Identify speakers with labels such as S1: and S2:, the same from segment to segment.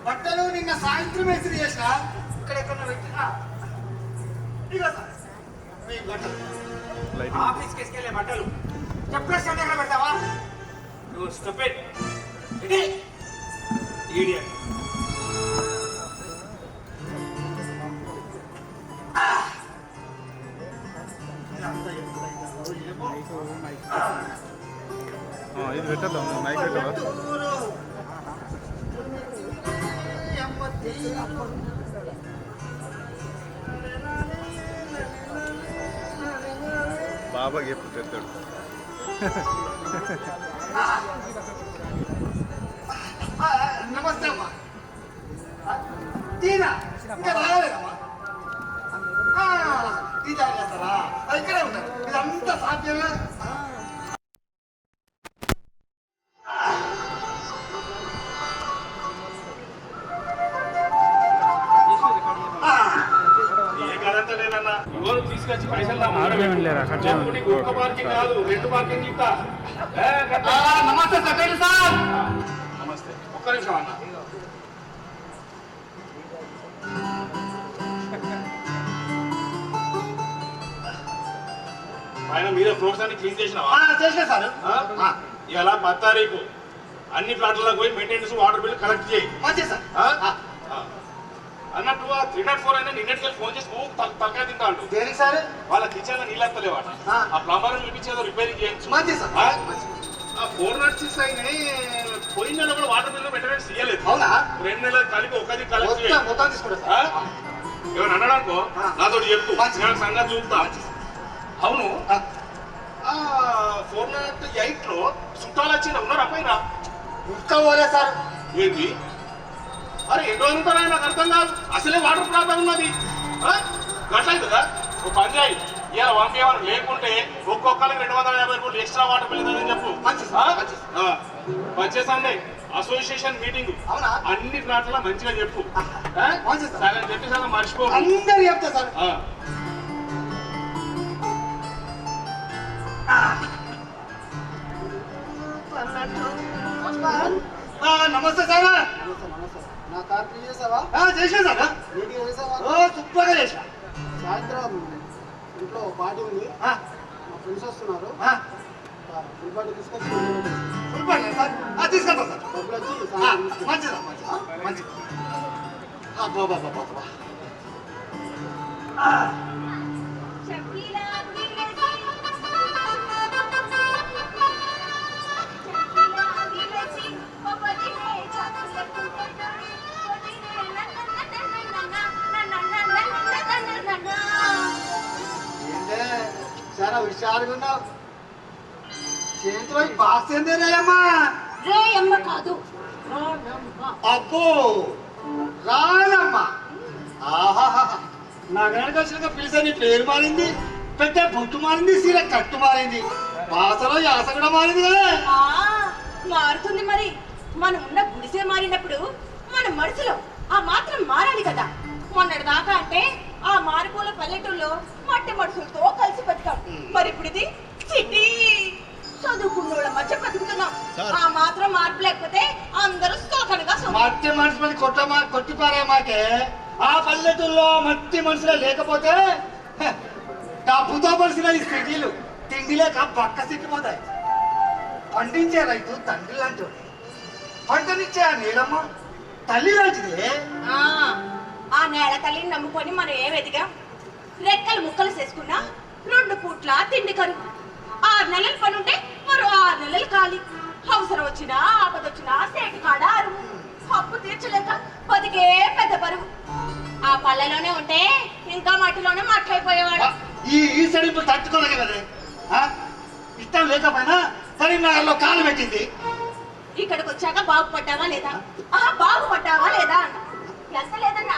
S1: బట్టలు నిన్న సాయంత్రం వేసి చేసిన ఇక్కడెక్కడ పెట్టినా ఇదిగో సార్ మీ బట్టలు ఆఫీస్కి వేసుకెళ్ళే బట్టలు చెప్పేసి ఎక్కడ పెడతావా నువ్వు స్టూపిడ్ ఇడియట్
S2: ఇది పెట్టద్దాం మైక్ పెట్టదా బాబా ఎప్పుడు పెడతాడు
S1: నమస్తే అమ్మా తీరా ఇంకా రాలేదమ్మా టీ తాగేస్తారా ఇక్కడే ఉంటారు ఇదంతా సాధ్యమే
S3: తీసుకొచ్చి పైసలు
S1: నమస్తే సెక్రటరీ సార్
S3: నమస్తే ఒక్క నిమిషం అన్న ఆయన మీద ఫ్లోర్స్ అన్ని క్లీన్ చేసినావా
S1: చేసిన సార్
S3: ఇలా 10 తారీఖు అన్ని ప్లాట్లకు పోయి మెయింటెనెన్స్ వాటర్ బిల్ కలెక్ట్ చేయి
S1: మంచి సార్
S3: అన్నట్టు 304 అయినా నిన్నటికి ఫోన్ చేసి తలకాయ తింటాడు
S1: దేనికి సార్
S3: వాళ్ళ కిచెన్ లో నీళ్ళు వస్తలేవాట ఆ ప్లంబర్ పిలిపించేదో రిపేరింగ్ చేయొచ్చు
S1: మంచి సార్
S3: 406 అయినాయి పోయిన నెల కూడా వాటర్ బిల్ మెయింటెనెన్స్ ఇయ్యలేదు
S1: అవునా
S3: 2 నెలలు కలిపి ఒకది కలెక్ట్ చేయి
S1: మొత్తం తీసుకుంటా
S3: ఏమైనా అన్నాడనుకో నాతో చెప్పు నేను సంగతి చూస్తా అవును 408 లో చుట్టాలు వచ్చిన ఉన్నారా పైన
S1: ఇంకా పోలే సార్
S3: ఏంటి అరే ఎన్ని రోజులు ఉంటారా నాకు అర్థం కాదు అసలే వాటర్ ప్రాబ్లం ఉన్నది గట్లయి కదా ఒక పని చేయి ఇలా పంపేవారు లేకుంటే ఒక్కొక్కరికి 250 రూపాయలు ఎక్స్ట్రా వాటర్ బిల్ అని చెప్పు వచ్చే సండే అసోసియేషన్ మీటింగ్ అన్ని ప్లాట్ల మంచిగా చెప్పు సగం చెప్పి సగం మర్చిపో
S1: అందరు చెప్తా సార్ నమస్తే సార్
S4: నా కార్ క్లీన్ చేసావా?
S1: చేసా సార్
S4: నీట్గా చేసావా?
S1: సూపర్గా చేసా
S4: సాయంత్రం ఇంట్లో పార్టీ ఉంది మా ఫ్రెండ్స్ వస్తున్నారు ఫుల్ పార్టీ తీసుకొచ్చి
S1: ఫుల్ పార్టీ సార్ తీసుకెళ్తా సార్
S4: డబ్బులు వచ్చి
S1: మంచిది మంచిది బాబా బాబా చాలా హుషారుగా ఉన్నావు చేతిలో బాక్స్ ఏందేనమ్మా
S5: రేయమ్మ కాదు
S1: అబ్బో రానమ్మా ఆహాహా నా గనక వచ్చినాక పిలిచే నీ పేరు మారింది పెట్టే బొట్టు మారింది సీర కట్టు మారింది భాషలో యాస కూడా మారింది కదా
S5: మారుతుంది మరి మనం ఉన్న గుడిసే మారినప్పుడు మన మనసులో ఆ మాత్రం మారాలి కదా మొన్నటి దాకా అంటే ఆ మారుమూల పల్లెటూళ్ళలో మట్టి మనుషులతో కలిసి బతికాం మరి ఇప్పుడు ఇది సిటీ చదువుకున్నోళ్ళ మధ్య బతుకుతున్నాం ఆ మాత్రం మార్పు లేకపోతే అందరూ సోకనగా
S1: మట్టి మనుషులని కొట్టిపారే మాకే ఆ పల్లెటూళ్ళలో మట్టి మనుషులే లేకపోతే డబ్బుతో మనుషుల ఈ సిటీలు తిండి లేక పక్క సిక్కిపోతాయి పండించే రైతు తండ్రి లాంటి పంటనిచ్చే ఆ నీలమ్మ తల్లి లాంటిదే
S5: ఆ నేల తల్లిని నమ్ముకొని మనం ఏమెదిగా రెక్కలు ముక్కలు చేసుకున్నా 2 పూట్ల తిండి కరువు 6 నెలలు పని ఉంటే మరో 6 నెలలు ఖాళీ అవసరం వచ్చినా ఆపదొచ్చినా సేటు కాడ అరువు అప్పు తీర్చలేక బతికే పెద్ద బరువు ఆ పల్లెలోనే ఉంటే ఇంకా మట్టిలోనే మాట్లాడిపోయేవాడు
S1: ఈ సరిపు తట్టుకోలేక కదే ఇష్టం లేకపోయినా కరీంనగర్లో కాలు పెట్టింది
S5: ఇక్కడికి వచ్చాక బాగుపడ్డావా లేదా బాగుపడ్డావా లేదా అన్న ఎంత లేదన్నా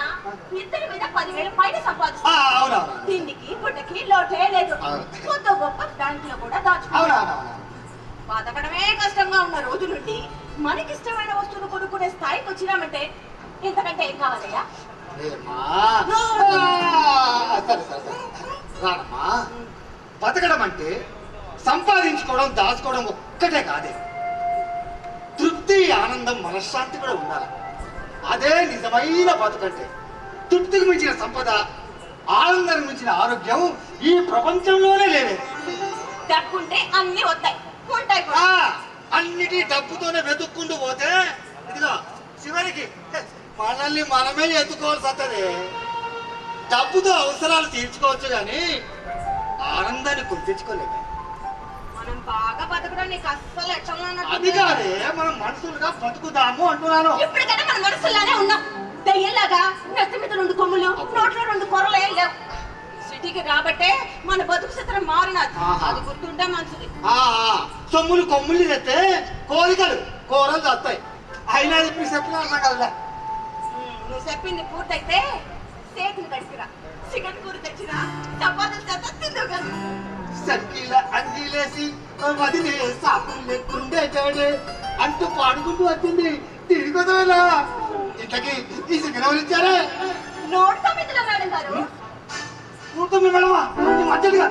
S5: ఇద్దరి మీద 10,000 పైన సంపాదిస్తా తిండికి గుడ్డకి లోటే లేదు కొత్త గొప్ప బ్యాంకులో కూడా దాచుకున్నాను బతకడమే కష్టంగా ఉన్న రోజు నుండి మనకిష్టమైన వస్తువులు కొనుక్కునే స్థాయికి వచ్చినామంటే ఇంతకంటే ఏం కావాలయ్యా
S1: బతకడం అంటే సంపాదించుకోవడం దాచుకోవడం ఒక్కటే కాదే తృప్తి ఆనందం మనశ్శాంతి కూడా ఉండాలి అదే నిజమైన బతుకంటే. తృప్తికి మించిన సంపద, ఆనందానికి మించిన ఆరోగ్యం ఈ ప్రపంచంలోనే లేవే.
S5: డబ్బుంటే అన్ని వస్తాయి, ఉంటాయి కూడా.
S1: అన్నిటి డబ్బుతోనే వెతుక్కుంటూ పోతే ఇదిగో చివరికి మనల్ని మనమే ఎత్తుకోవాల్సి వస్తుంది. డబ్బుతో అవసరాలు తీర్చుకోవచ్చు కానీ ఆనందాన్ని కొని తెచ్చుకోలేము.
S5: మనం బాగా బతకడం నీకు అస్సలు
S1: అది కాదే, మనం మనుషులుగా బతుకుదాము అంటున్నాను.
S5: ఇప్పటికైనా మన మనసులానే ఉన్నాం. దయ్యంలాగా నెత్తి మీద 2 కొమ్ములు, నోట్లో 2 కొరలు ఏం లేవు. సిటీకి రాబట్టే మన బతుకు చిత్రం మారినది. అది గుర్తుంటే మంచిది.
S1: సొమ్ములు కొమ్ములు తెస్తే కోరికలు కూరలు వస్తాయి. అయినా ఇప్పుడు చెప్పినా కదా.
S5: నువ్వు చెప్పింది పూర్తయితే చేతిని కడిసిరా, చికెన్ కూర తెచ్చిరా, చపాతీలు చేత తిందువు కదా.
S1: సంకీల అంగీలేసి వదిలే సాపులు లేకుండే చాడే అంటూ పాడుకుంటూ వచ్చింది. తిరిగొదలా ఇంతకీ ఈ చికెన్ ఎవరు ఇచ్చారే?
S5: 109లో మేడం గారు.
S1: 109 మేడమా? మధ్యగా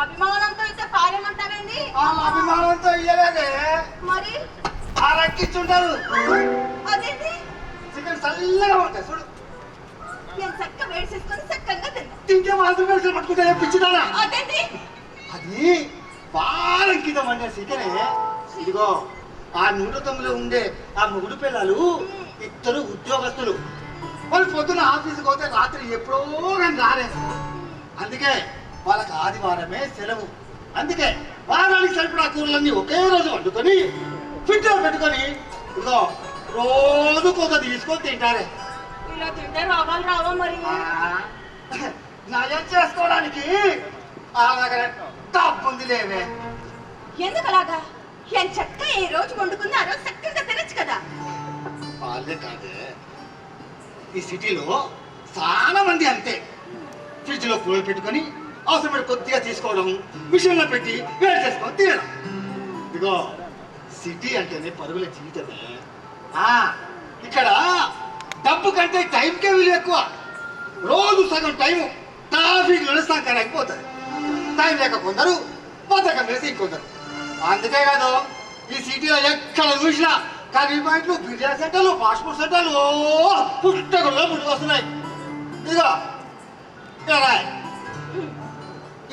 S5: అభిమానంతో అయితే పారేమంటావేంది?
S1: అభిమానంతో ఇయ్యలేదే,
S5: మరి
S1: రక్కించుంటారు.
S5: అదేంటి?
S1: చికెన్ చల్లగా ఉంటాయి చూడు.
S5: నేను చక్క వేడి చేసుకొని చక్కగా తిన్నా.
S1: తింటే మాత్రం పట్టుకుంటే పిచ్చిదానా?
S5: అదేంటి?
S1: అది వారం కింద వండే చికెనే. ఇదిగో ఆ 109లో ఉండే ఆ మొగుడు పిల్లలు 2 ఉద్యోగస్తులు. వాళ్ళు పొద్దున్న ఆఫీస్కి పోతే రాత్రి ఎప్పుడో కానీ రాలే. అందుకే వాళ్ళకి ఆదివారమే సెలవు. అందుకే వారానికి సరిపడా కూరలన్నీ ఒకే రోజు వండుకొని ఫిట్లో పెట్టుకొని ఇదిగో రోజు కొంత తీసుకొని తింటారే.
S5: ఇలా తింటే రోగాలు రావా మరి?
S1: నయం చేసుకోవడానికి అలాగే డబ్బుంది లేవే.
S5: ఎందుకు అలాగా? ఏం చక్క ఏ రోజు వండుకుంది ఆ రోజు చక్కగా తినచ్చు కదా.
S1: వాళ్ళే కాదే, ఈ సిటీలో చాలా మంది అంతే. ఫ్రిడ్జ్ లో కూరలు పెట్టుకొని అవసరమైన కొద్దిగా తీసుకోవడం, మిషన్లో పెట్టి వేడి చేసుకొని తినడం. ఇదిగో సిటీ అంటేనే పరుగుల జీవితమే. ఇక్కడ డబ్బు కంటే టైంకే విలువ ఎక్కువ. రోజు సగం టైము ట్రాఫిక్లోనే సంకరం అయిపోతుంది. టైం లేక కొందరు, బతకం వేసి ఇంకొందరు. అందుకే కాదు ఈ సిటీలో ఎక్కడ చూసినా కర్రీ పాయింట్లు, బిర్యానీ సెంటర్లు, ఫాస్ట్ ఫుడ్ సెంటర్లు పుట్టగొడలో పుట్టుకొస్తున్నాయి. ఇదిగో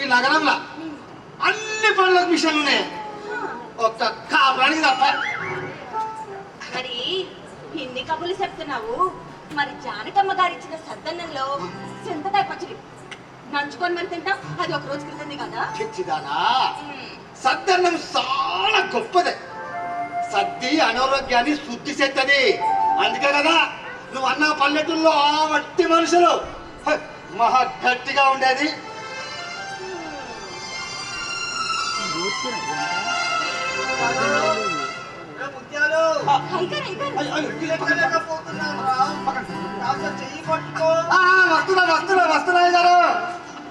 S1: ఈ నగరంలో అన్ని పనులకు మిషన్లు ఉన్నాయి, ఒక్క కాపురానికి తప్ప.
S5: మరి ఎన్ని కబుర్లు చెప్తున్నావు? మరి జానకమ్మ గారు ఇచ్చిన సద్దన్నంలో చింతకాయ పచ్చడి నంచుకొని మరి తింటాం. అది ఒక రోజు క్రితంది కదా.
S1: తెచ్చిదానా, సద్దన్నం చాలా గొప్పదే. సద్ది అనారోగ్యాన్ని శుద్ధి చేస్తుంది. అందుకే కదా నువ్వు అన్న పల్లెటూళ్ళలో ఆ వట్టి మనుషులు మహా గట్టిగా ఉండేది. వస్తున్నా వస్తున్నా వస్తున్నా గారు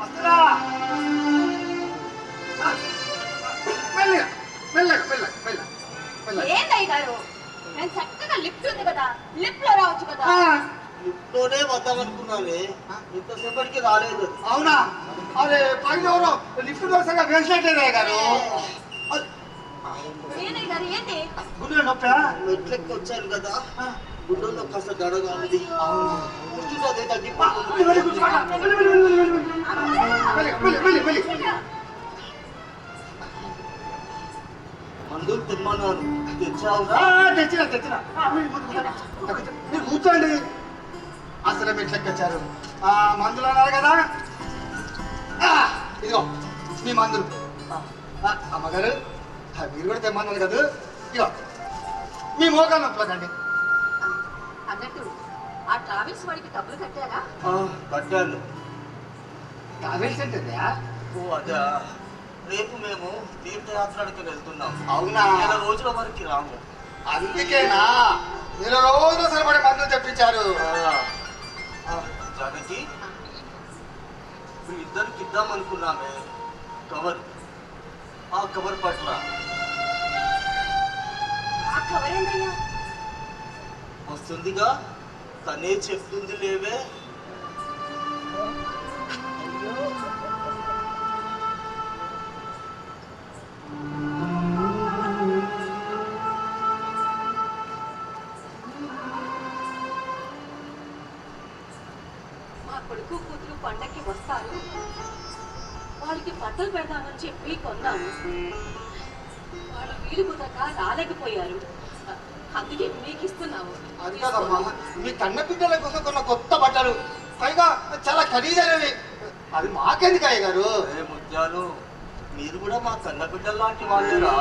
S1: వస్తున్నా. మెల్లగా మెల్లగా మెల్లగా మెల్లగా మెల్లగా.
S5: ఏందయ్య గారు, నేను చక్కగా లిఫ్ట్ ఉంది కదా, లిఫ్ట్ లో రావచ్చు కదా.
S6: లిఫ్ట్లోనే వద్దామనుకున్నానే, ఇంతసేపటికి రాలేదు.
S1: అవునా? అరే పైన ఎవరో లిఫ్ట్ దోశగా వేసినట్లేదే గారు.
S5: ఏందయ్య గారు ఏంటి?
S1: గుండె నొప్పా?
S6: మెట్లెక్కి వచ్చాను కదా, గుండెల్లో కాస్త దడగా ఉంది. కూర్చుంటే తగ్గి మందులు తిమ్మన్నాను, తెచ్చావుగా?
S1: తెచ్చిన తెచ్చిన. మీరు కూర్చోండి. అసలు మెట్లెక్కొచ్చారు. మందులు అన్నారు కదా, ఇదిగో మీ మందులు. అమ్మగారు మీరు కూడా తెమ్మన్నారు కదా, ఇగో మీ మోకాలు నొప్పులకండి.
S5: అన్నట్టు ఆ ట్రావెల్స్ వాడికి డబ్బులు కట్టారా?
S6: కట్టాను.
S1: ట్రావెల్స్ అంటే
S6: ఓ అదా, రేపు మేము తీర్థయాత్రకి వెళ్తున్నాం.
S1: అవునా?
S6: 2 రోజుల వరకు రాము.
S1: అందుకేనా 2 రోజులు సరిపడే మందులు తెప్పించారు.
S6: జానకి, మీ ఇద్దరికి ఇద్దామనుకున్నామే కవర్. ఆ కవర్ పట్ల
S5: ఆ కవర్ ఏందయ్యా?
S6: వస్తుందిగా, తనే చెప్తుంది లేవే.
S5: కొడుకు కూతురు పండక్కి వస్తారు, వాళ్ళకి బట్టలు పెడదామని చెప్పి కొన్నాము. వాళ్ళు వీలు కుదరక రాలేకపోయారు, అందుకే మీకు ఇస్తున్నాము.
S1: అది కాదమ్మా, మీ కన్న బిడ్డల కోసం కొన్న కొత్త బట్టలు, పైగా చాలా ఖరీదైనవి. అది మాకెందుకు అయ్య గారు?
S6: ఏ ముత్యాలు, మీరు కూడా మా కన్న బిడ్డల లాంటి వాళ్ళేరా?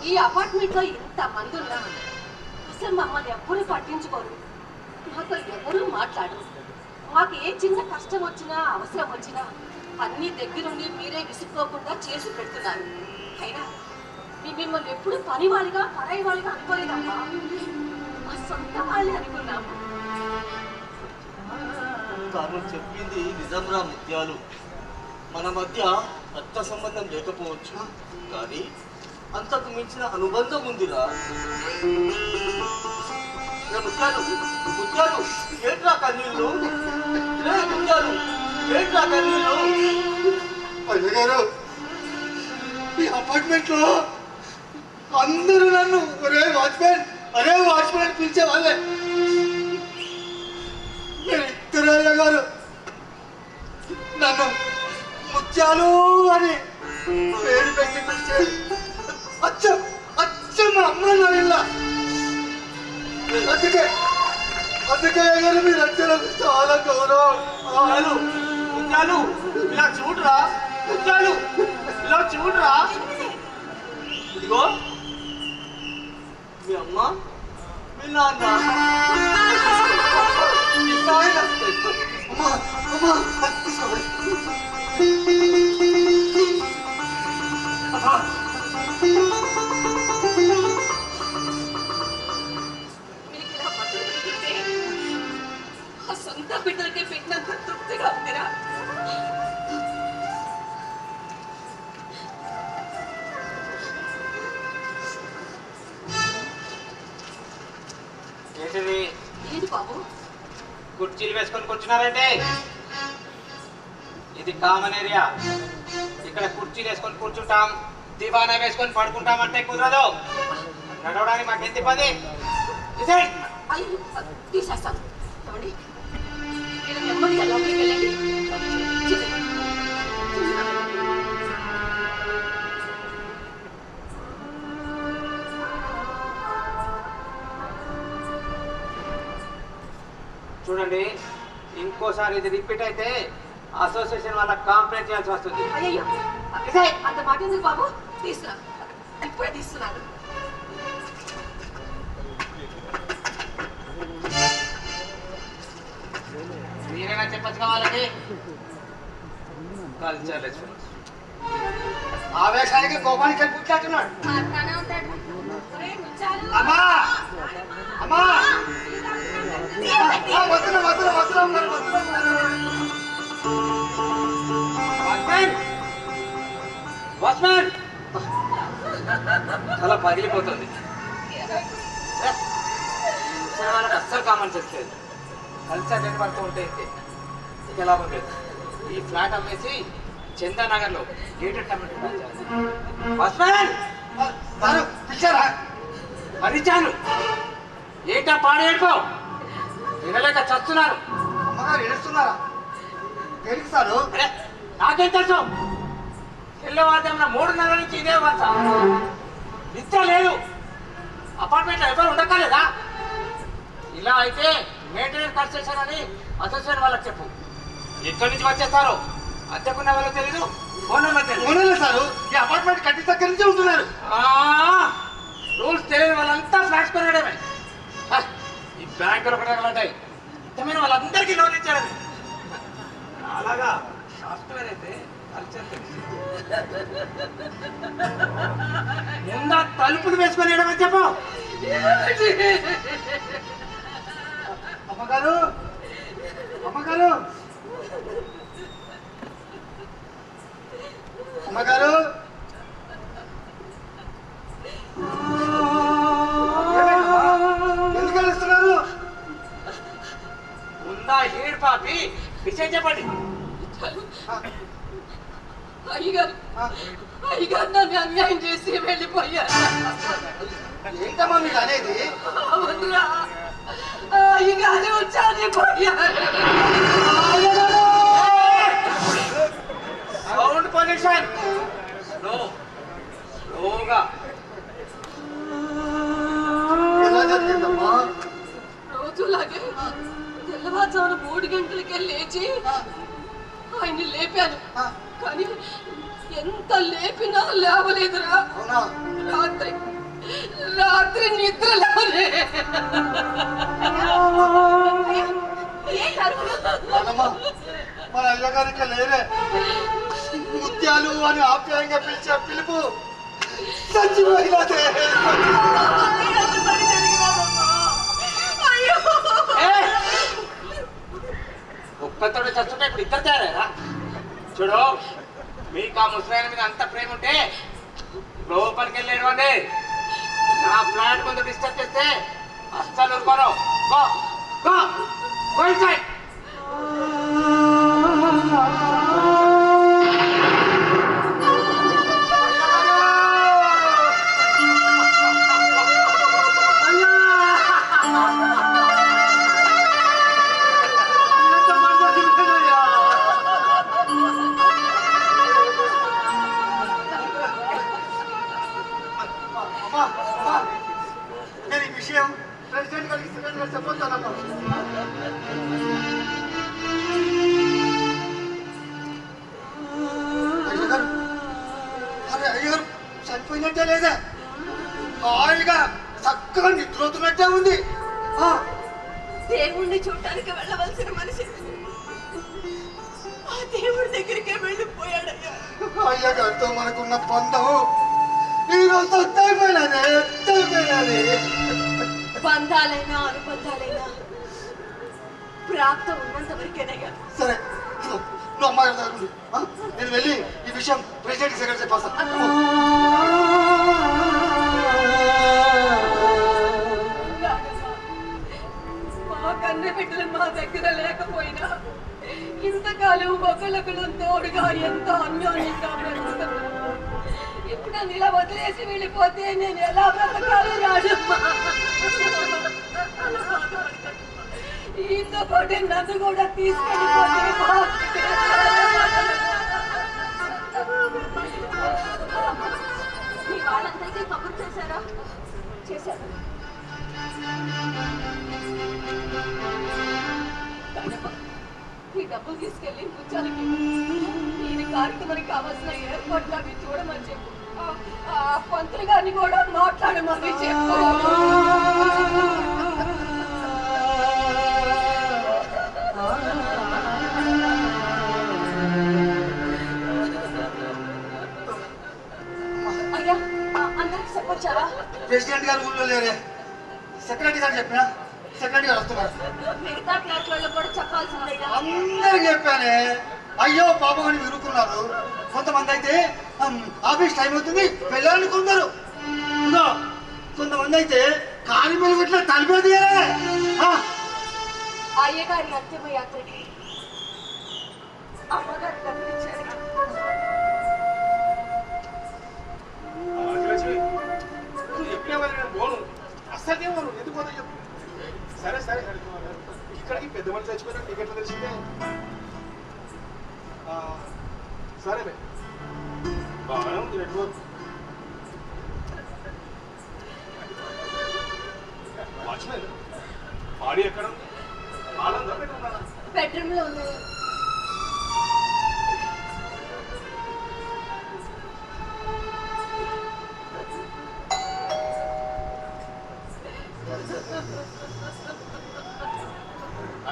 S5: ఈ అపార్ట్మెంట్ లో ఇంత మంది ఉన్నా అసలు మమ్మల్ని ఎవ్వరూ పట్టించుకోరు, మాతో ఎవరూ మాట్లాడరు. మాకు ఏ చిన్న కష్టం వచ్చినా అవసరం వచ్చినా అన్ని దగ్గరుండి మీరే విసుక్కోకుండా చేసి పెడుతున్నారు. అయినా మిమ్మల్ని ఎప్పుడు పని వాళ్ళుగా పరాయి వాళ్ళుగా అనుకోలేదమ్మా, మా సొంత వాళ్ళే అనుకున్నాము.
S6: తాను చెప్పింది నిజంరా ముత్యాలు. మన మధ్య రక్త సంబంధం లేకపోవచ్చు, కానీ అంతకు మించిన అనుబంధం ఉందిరా. ఏ ముత్యాలు, ముత్యాలు ఏంట్రా కన్నీళ్ళు? ఏ ముత్యాలు ఏంట్రా కన్నీళ్ళు?
S1: అయ్య గారు, ఈ అపార్ట్మెంట్ లో అందరూ నన్ను ఒరే వాచ్మెన్, అరే వాచ్మెన్ అని పిలిచే వాళ్ళే. ఇద్దరు అయ్య గారు నన్ను ముత్యాలు అని పేరు పెట్టి పిలిచేది. అచ్చం అచ్చం మా అమ్మ నాయన. అందుకే అందుకే అయ్య గారు మీరు అంటే నాకు చాలా గౌరవం.
S6: ముత్యాలు, ముత్యాలు ఇలా చూడరా, ముత్యాలు ఇలా చూడరా. ఇదిగో మీ అమ్మ, మీ నాన్న, మీ నాయన.
S1: అమ్మా అమ్మా తీసుకోండి.
S5: మీకు ఇలా బట్టలు పెడుతుంటే ఆ సొంత బిడ్డలకే పెట్టినంత తృప్తిగా ఉందిరా.
S7: ఏంటిది
S5: ఏంటి బాబు?
S7: కుర్చీలు వేసుకొని కూర్చున్నారంటే ఇది కామన్ ఏరియా. ఇక్కడ కుర్చీలు వేసుకొని కూర్చుంటాం, దివానా వేసుకొని పడుకుంటామంటే కుదరదు. నడవడానికి మాకెంత ఇబ్బంది.
S5: అయ్యో తీసేస్తాను. ఏమండి, మీరు నెమ్మదిగా లోపలికి వెళ్ళండి.
S7: చూడండి, ఇంకోసారి ఇది రిపీట్ అయితే అసోసియేషన్ వాళ్ళకి కంప్లైంట్ చేయాల్సి వస్తుంది.
S5: అయ్యో అంత మాట ఎందుకు బాబు? తీస్తున్నాను, ఇప్పుడే తీస్తున్నాను.
S7: మీరైనా చెప్పచ్చు కావాలండి. కల్చర్
S1: ఆవేశానికి కోపానికి పుట్టినట్టున్నాడు.
S5: అట్లానే ఉంటాడు. ఒరేయ్ ముత్యాలు.
S1: అమ్మా అమ్మా వస్తున్నా వస్తున్నా వస్తున్నా
S7: వాచ్మెన్ చాలా పగిలిపోతుంది. వాళ్ళకి అస్సలు కామన్ చెప్పలేదు. కల్చర్ ఎంత పడుతూ ఉంటే ఇక లాభం లేదు. ఈ ఫ్లాట్ అమ్మేసి చందానగర్లో గేటెడ్ కమ్యూనిటీ వాచ్మెన్
S1: పిలిచారా?
S7: మరిచాను. ఏంటా పాడేడుకో, వినలేక చస్తున్నారు.
S1: అమ్మగారు ఏడుస్తున్నారా? దేనికి సారు?
S7: అరే నాకేం తెలుసు. తెల్లవారుజామున 3:30 నుంచి ఇదే వరుస. నిద్ర లేదు. అపార్ట్మెంట్లో ఎవరు ఉండక్కర్లేదా? ఇలా అయితే మెయింటెనెన్స్ కన్స్ట్రక్షన్ అని అసోసియేషన్ వాళ్ళకి చెప్పు. ఎక్కడి నుంచి వచ్చేస్తారో అద్దెకున్న వాళ్ళకి తెలీదు, ఫోన్ నెంబర్ తెలియదు.
S1: అవునండి సారు, ఈ అపార్ట్మెంట్ కట్టి దగ్గర నుంచి ఉంటున్నారు.
S7: రూల్స్ తెలియని వాళ్ళంతా ఫ్లాట్స్ కొనడమే. ఈ బ్యాంకులు ఒకటే ఉంటాయి. ఇష్టమైన వాళ్ళందరికీ లోన్ ఇచ్చారని. అలాగా సాఫ్ట్వేర్ అయితే కల్చర్ తెలుసు. ముందా తలుపులు వేసుకొని వేయడమని చెప్పు.
S1: అమ్మగారు అమ్మగారు అమ్మగారు ఎందుకు వెళ్తున్నారు?
S7: ముందా ఏడు పాపి విషయం చెప్పండి.
S5: అయ్యగారు అయ్యగారు నన్ను అన్యాయం చేసి వెళ్ళిపోయారు.
S1: ఏంటమ్మా మీకు అనేది?
S5: అవునురా,
S8: అయ్యగారు చనిపోయారు.
S7: సౌండ్ పొల్యూషన్ స్లోగా.
S1: ఎలా జరిగిందమ్మా?
S8: రోజులాగే తెల్లవారుజామున 3 గంటలకే లేచి ఆయన్ని లేపాను. కానీ ఎంత లేపినా లేవలేదురా.
S1: అవునా?
S8: రాత్రి నిద్రలోనే.
S1: అమ్మా, మన అయ్యగారికి లేరే. ముత్యాలు అని ఆప్యాయంగా పిలిచే పిలుపు చచ్చిపోయినదే.
S7: ఒక్కతోడు చచ్చుంటే ఇప్పుడు ఇద్దరు తయారా? చూడు, మీకు ఆ ముసలాయన మీద అంత ప్రేమ ఉంటే లోపలికి వెళ్ళేటువంటి నా ఫ్లాట్ ముందు డిస్టర్బ్ చేస్తే అస్సలు ఊరుకోను. Go go go inside.
S1: నేను ఈ విషయం ప్రెసిడెంట్ గారికి సెక్రటరీ గారికి చెప్పొచ్చానమ్మా. అయ్యగారు, అరే అయ్యగారు చనిపోయినట్టే లేదా? హాయిగా చక్కగా నిద్రపోతున్నట్టే ఉంది.
S8: దేవుణ్ణి చూడటానికి వెళ్ళవలసిన మనిషి ఆ దేవుడి దగ్గరికే వెళ్ళిపోయాడయ్యా.
S1: అయ్యగారితో మనకున్న బంధం ఈరోజు తగ్గిపోయినది.
S8: బంధాలైనా అనుబంధాలైనా ప్రాప్తం ఉన్నంత వరకేనయ్యా.
S1: సరే, నువ్వు అమ్మాయి దగ్గర ఉండు. నేను వెళ్ళి ఈ విషయం ప్రెసిడెంట్ సెక్రటరీ చెప్పేస్తాను.
S8: మా కన్న బిడ్డలు మా దగ్గర లేకపోయినా ఇంతకాలం ఒకళ్ళొకళ్ళు తోడుగా ఎంత అన్యోన్యంగా బ్రతుకుతున్నా. ఇప్పుడు నన్ను ఇలా వదిలేసి వెళ్ళిపోతే నేను ఎలా బ్రతకాలి రాజమ్మా? ఈతో పాటు నన్ను కూడా తీసుకెళ్ళిపోతే
S5: మీ వాళ్ళందరికీ కబుర్ చేశారా?
S8: చేశాను. ఈ డబ్బులు తీసుకెళ్ళి ముచ్చాలకి ఈ కార్యక్రమానికి కావాల్సిన ఏర్పాట్లు అవి చూడమని చెప్పు. ఆ పంతులు గారిని కూడా మాట్లాడమని చెప్పు.
S5: అయ్యా అందరికి చెప్పొచ్చారా?
S1: ప్రెసిడెంట్ గారు ఊళ్ళో లేరే. సెక్రటరీ గారు చెప్పినా సెక్రటరీ గారు వస్తున్నారు.
S5: మిగతా ఫ్లాట్లలో కూడా చెప్పాల్సిందేగా.
S1: అందరికి చెప్పానే. అయ్యో పాపం అని విరుకున్నారు. కొంతమంది అయితే ఆఫీస్ టైం అవుతుంది వెళ్ళాలనుకున్నారు. కొంతమంది అయితే కాలి మీద పెట్టిన తలిపేది.
S5: అయ్యగారి అంతిమ యాత్రకి అమ్మగారు కనిపించారు.
S3: పోను అస్సలే పోను. ఎందుకు పోతా చెప్పు. సరే సరే ఇక్కడికి పెద్ద మనిషి చచ్చిపోయినా నీకు ఎట్లా తెలిసిందే? సరేలే, బాగానే ఉంది నెట్వర్క్. వాచ్మెన్ బాడీ ఎక్కడ ఉంది? ఆనందా పెట్టుకున్నానా?
S5: బెడ్రూమ్ లో ఉన్నాయి.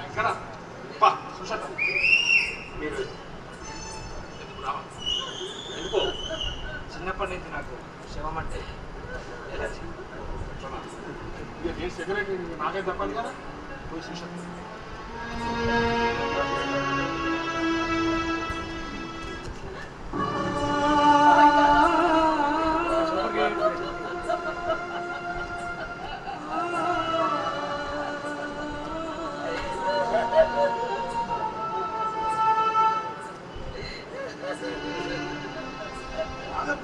S3: ఇక్కడ పా సుషాత మీరు ఎందుకు రావా? ఎందుకో
S7: చిన్నప్పటి నుంచి నాకు శవం అంటే ఎలర్జీ.
S3: ఇక నేను సెక్రటరీ నాకే తప్పదు కదా. పోయి సుషాత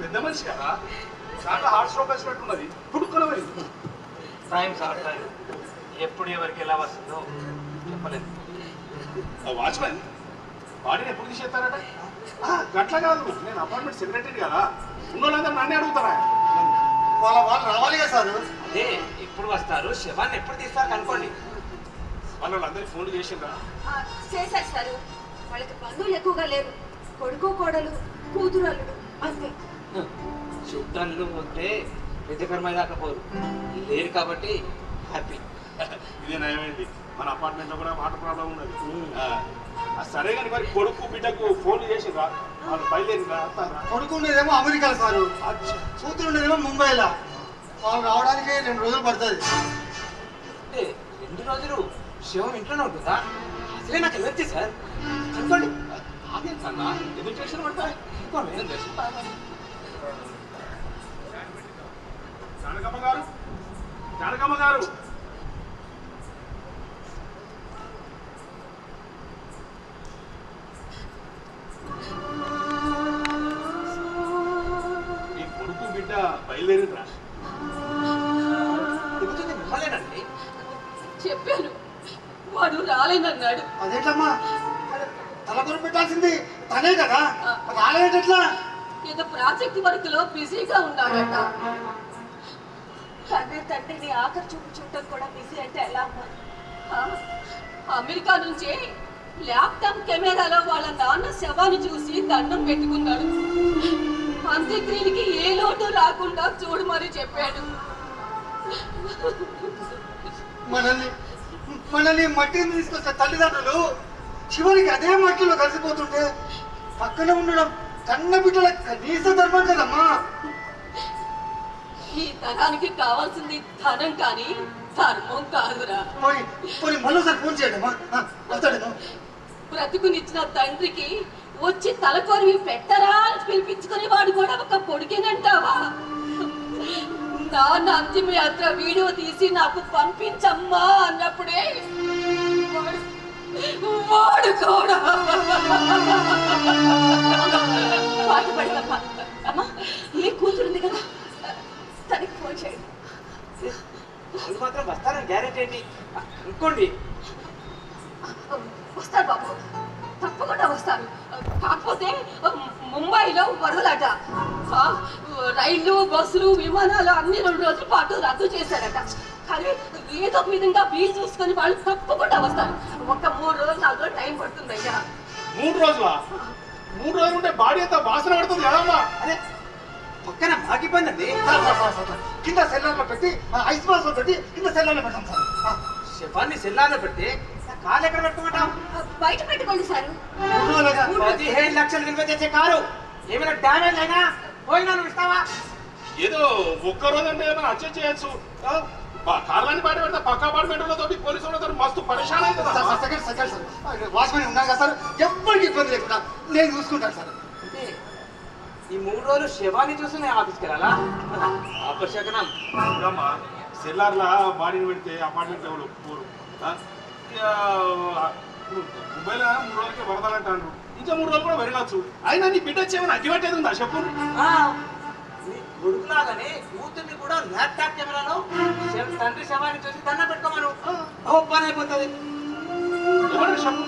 S3: పెద్ద మనిషి కదా, చాలా హార్ట్ స్ట్రోక్ వచ్చినట్టున్నది. పుట్టుకున్నది
S7: టైం సార్ టైం. ఎప్పుడు ఎవరికి ఎలా వస్తుందో చెప్పలేదు.
S3: వాచ్మెన్ బాడీని ఎప్పుడు తీసేస్తారట? గట్ల కాదు, నేను అపార్ట్మెంట్ సెక్రటరీ కదా, ఉన్నోళ్ళందరూ నన్నే అడుగుతారా?
S1: వాళ్ళు రావాలి కదా సార్.
S7: అదే ఎప్పుడు వస్తారు, శవాన్ని ఎప్పుడు తీస్తారు కనుకోండి.
S3: వాళ్ళందరికీ ఫోన్లు చేసిండ్రా?
S5: చేశారు సార్. వాళ్ళకి బంధువులు ఎక్కువగా లేరు, కొడుకు కోడలు కూతురు అల్లుడు అంతే.
S7: చుట్టాలు ఉంటే పెద్దకరమై దాకా పోరు, లేరు కాబట్టి హ్యాపీ.
S3: ఇదే నయమైంది. మన అపార్ట్మెంట్ లో కూడా వాటర్ ప్రాబ్లం ఉన్నది. సరే కానీ మరి కొడుకు బిడ్డకు ఫోన్లు చేసిండ్రా? వాళ్ళు బయలుదేరిందా?
S1: కొడుకు ఉండేదేమో అమెరికాలో సారు, కూతురు ఉండేదేమో ముంబైలో. వాళ్ళు రావడానికి 2 రోజులు పడుతుంది.
S7: అంటే 2 రోజులు శవం ఇంట్లోనే ఉంటుందా? అసలే నాకు వెళ్ళొచ్చి సార్ అనుకోండి.
S3: అదే కన్నా ఎందుకు టెన్షన్ పడతాయి? జానకమ్మ గారు, జానకమ్మ గారు, ఈ కొడుకు బిడ్డ బయలుదేరిండ్రా?
S7: చెబుతుంది మిమ్మల్నేనండి.
S8: చెప్పాను, వాడు రాలేనన్నాడు.
S1: అదేంటమ్మా, తలకొర పెట్టాల్సింది తనే కదా, రాలేదట్లా?
S8: ఏదో ప్రాజెక్ట్ వర్క్ లో బిజీగా ఉన్నాడట.
S5: తండ్రిని ఆఖరి చూపు చూడటం కూడా బిజీ అంటే ఎలా అమ్మా?
S8: ఆ, అమెరికా నుంచే ల్యాప్టాప్ కెమెరాలో వాళ్ళ నాన్న శవాన్ని చూసి దండం పెట్టుకున్నాడు. అంత్యక్రియలకి ఏ లోటు రాకుండా చూడమని చెప్పాడు.
S1: మనల్ని మట్టిని తీసుకొచ్చే తల్లిదండ్రులు చివరికి అదే మట్టిలో కలిసిపోతుంటే పక్కన ఉండడం కన్న బిడ్డల కనీస ధర్మం కదమ్మా.
S8: ఈ తరానికి కావాల్సింది ధనం కానీ ధర్మం కాదురా.
S1: పోనీ మరోసారి ఫోన్ చేయడమ్మా, వస్తాడేమో.
S8: బ్రతుకునిచ్చిన తండ్రికి వచ్చి తలకొరివి పెట్టరా అని పిలిపించుకునే వాడు కూడా ఒక పొడికేనంటావా? నాన్న అంతిమయాత్ర వీడియో తీసి నాకు పంపించమ్మా అన్నప్పుడే వాడు కూడా
S5: బాధపడదమ్మా. అమ్మా, ఏ కూతురుంది కదా, తనకి ఫోన్ చేయండి.
S7: వాళ్ళు మాత్రం వస్తారని గ్యారెంటీ ఏంటి అనుకోండి.
S5: వస్తారు బాబు, తప్పకుండా వస్తారు. కాకపోతే ముంబైలో వరదలట. రైళ్లు బస్సులు విమానాలు అన్ని 2 రోజుల పాటు రద్దు చేశారట. కానీ ఏదో విధంగా వీలు చూసుకొని వాళ్ళు తప్పకుండా వస్తారు. ఒక 3 రోజులు 4 రోజులు టైం పడుతుంది అయ్యా.
S3: 3 రోజులా? 3 రోజులు ఉంటే బాడీ అంతా వాసన పడుతుంది కదమ్మా.
S7: అదే పక్కన మాగిపోయిందండి.
S1: కింద సెల్లార్లో పెట్టి ఐస్ బాక్స్ లో పెట్టి కింద సెల్లార్లో పెడతాం సార్.
S7: శవాన్ని సెల్లార్లో పెడితే కాలు ఎక్కడ పెట్టుకుంటాం?
S5: బయట పెట్టుకోండి సార్.
S7: 15 లక్షలు విలువ చేసే కారు ఏమైనా డ్యామేజ్ అయినా పోయినా నువ్వు ఇస్తావా?
S3: ఏదో ఒక్క రోజు అంటే ఏమైనా అడ్జస్ట్ చేయొచ్చు. కార్లని బయట పెడితే పక్క అపార్ట్మెంట్లతో పోలీసు వాళ్ళతో మస్తు పరేషాన్ అవుతుంది.
S1: సెకండ్ సార్, వాచ్మెన్ ఉన్నాను కదా సార్, ఎవ్వరికి ఇబ్బంది లేకుండా నేను చూసుకుంటాను సార్.
S7: అంటే ఈ 3 రోజులు శవాన్ని చూసి నేను ఆఫీస్కి వెళ్ళాలా? అపశకనం.
S3: చూడమ్మా, సెల్లార్లా బాడీని పెడితే అపార్ట్మెంట్ ఎవరు ఒప్పుకోరు. ముంబైలో 3 రోజులకే వరదాలంటాను, ఇంకా 3 రోజులు కూడా వెళ్ళొచ్చు. అయినా నీ బిడ్డ వచ్చేమని అగ్గి పెట్టేది ఉందా చెప్పు?
S7: నీ కొడుకులాగానే కూతుర్ని కూడా ల్యాప్టాప్ కెమెరాలో తండ్రి శవాన్ని చూసి దండం పెట్టుకోమను, పని అయిపోతుంది.
S3: ఎవరు చెప్పు?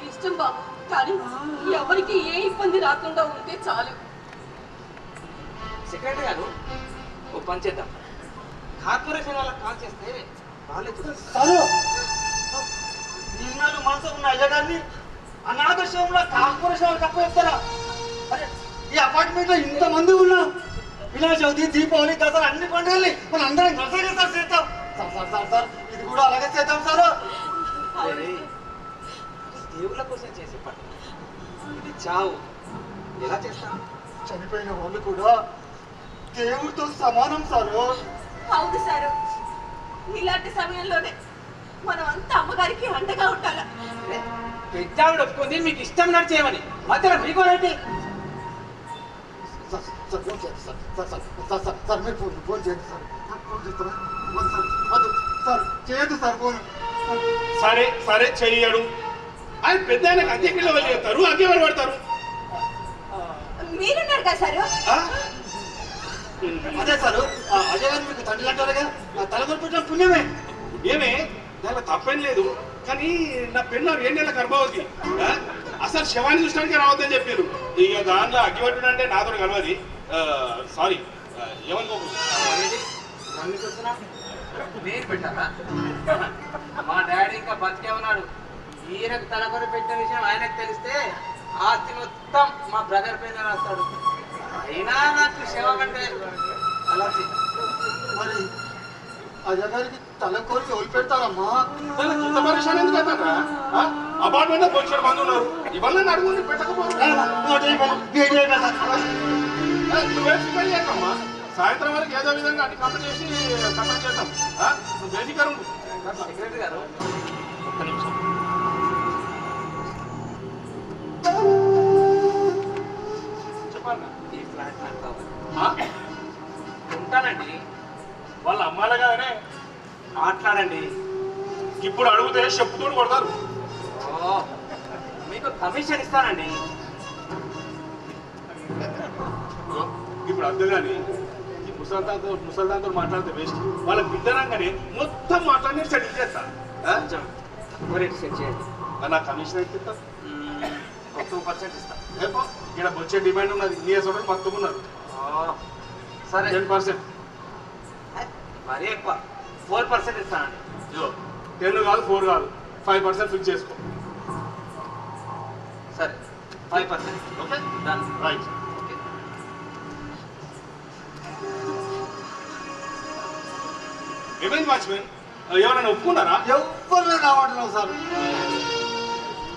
S8: ఇష్టం బాబు, కానీ ఎవరికి ఏ ఇబ్బంది రాకుండా ఉంటే చాలు.
S7: సెక్రటరీ గారు, ఓ పని చేద్దాం. కార్పొరేషన్ వాళ్ళకి కాల్ చేస్తే వాళ్ళే చూస్తారు.
S1: సారు, నిన్నలు మనసు ఉన్న అయ్యగారిని అనాథశంలో కార్పొరేషన్ వాళ్ళకి అప్పచెప్తారా? అరే, ఈ అపార్ట్మెంట్ లో ఇంతమంది ఉన్నాం. వినాయక చవితి, దీపావళి, దసరా అన్ని పండుగల్ని మనం అందరం కలిసే సార్ చేస్తాం. సార్ ఇది కూడా అలాగే చేద్దాం సార్.
S7: దేవుళ్ళ కోసం చేసే పని, ఇది చావు. ఎలా చేస్తాం?
S1: చనిపోయిన వాళ్ళు కూడా దేవుడితో సమానం సారు.
S5: అవును సారు, ఇలాంటి సమయంలోనే మనం అంతా అమ్మగారికి అండగా ఉండాలి.
S7: పెద్దావిడ ఒప్పుకుంది మీకు ఇష్టం నడిచేయమని, మధ్యలో మీకు రైతే
S1: సార్ మీరు ఫోన్ చేయండి సార్. ఫోన్ చేస్తారా? సార్ చేయొద్దు సార్ ఫోన్.
S3: సరే సరే చెయ్యడు. ఆయన పెద్ద ఆయనకు అద్దెకిలో వెళ్ళి చెప్తారు, అద్దె వాళ్ళు పడతారు.
S5: మీరున్నారు కదా సారు.
S1: అదే సార్ అజయ్ గారు మీకు తండ్రి అంటారుగా తలకొని పెట్టడం పుణ్యమే.
S3: ఏమే దాంట్లో తప్పేం లేదు, కానీ నా పెన్న 2 నెలల గర్భవతి. అసలు శవాన్ని చూసడానికి రావద్దని చెప్పారు. ఇక దాంట్లో అగ్గిపట్టుడు అంటే నాతో కలవది. సారీ, ఏమనుకోకూడదు.
S7: నన్ను చూస్తున్నా నేను పెట్టారా? మా డాడీ ఇంకా బతికే ఉన్నాడు. ఈయనకు తలకొర పెట్టిన విషయం ఆయనకు తెలిస్తే ఆస్తి మొత్తం మా బ్రదర్ పైన రాస్తాడు. అయినా నాకు శవ కంటే అలాంటి
S4: మరి అజయ్ గారికి తల కోరికి వదిలిపెడతారమ్మా.
S3: ఇంత పరిశ్రమ ఎందుకు అవుతారా? అపార్ట్మెంట్ లో కొంచెం మంది ఉన్నారు. ఇవన్నీ అడుగుని పెట్టకపోతే నువ్వే ప్రిపేర్ చేయకమ్మా. సాయంత్రం వరకు ఏదో విధంగా అన్ని కంప్లీట్ చేసి కంప్లీట్ చేద్దాం. నువ్వు బేసిక్
S7: సెక్రటరీ గారు ఒక్క నిమిషం.
S3: చెప్పాలి.
S7: ఈ ఫ్లాట్ నాకు కావాలి.
S3: ఉంటానండి. వాళ్ళ అమ్మాయిలుగానే
S7: మాట్లాడండి.
S3: ఇప్పుడు అడిగితే చెప్పుతోడు కొడతారు.
S7: ఓ, మీకు కమిషన్ ఇస్తానండి.
S3: ఇప్పుడు అర్థం కానీ ఈ ముసల్దాంతో మాట్లాడితే వేస్ట్. వాళ్ళ బిడ్డరంగానే మొత్తం మాట్లాడి సెటిల్ చేస్తా.
S7: కొంచెం తక్కువ రేట్ సెట్ చేయండి.
S3: నా కమిషన్ అయితే ఇస్తా.
S7: ఒక 2% ఇస్తా.
S3: ఇక్కడ వచ్చే డిమాండ్ ఉన్నది. నీ సోదరు మొత్తం ఉన్నారు.
S7: సరే
S3: 10%.
S7: మరీ ఎక్కువ 4% ఇస్తానండి.
S3: 10 కాదు 4 కాదు 5% ఫిక్స్ చేసుకో.
S7: సరే 5%.
S3: Okay
S7: done.
S3: రైట్. ఏమైంది వాచ్మెన్? ఎవరైనా ఒప్పుకున్నారా?
S1: ఎవ్వరు రావట్లేదు సార్.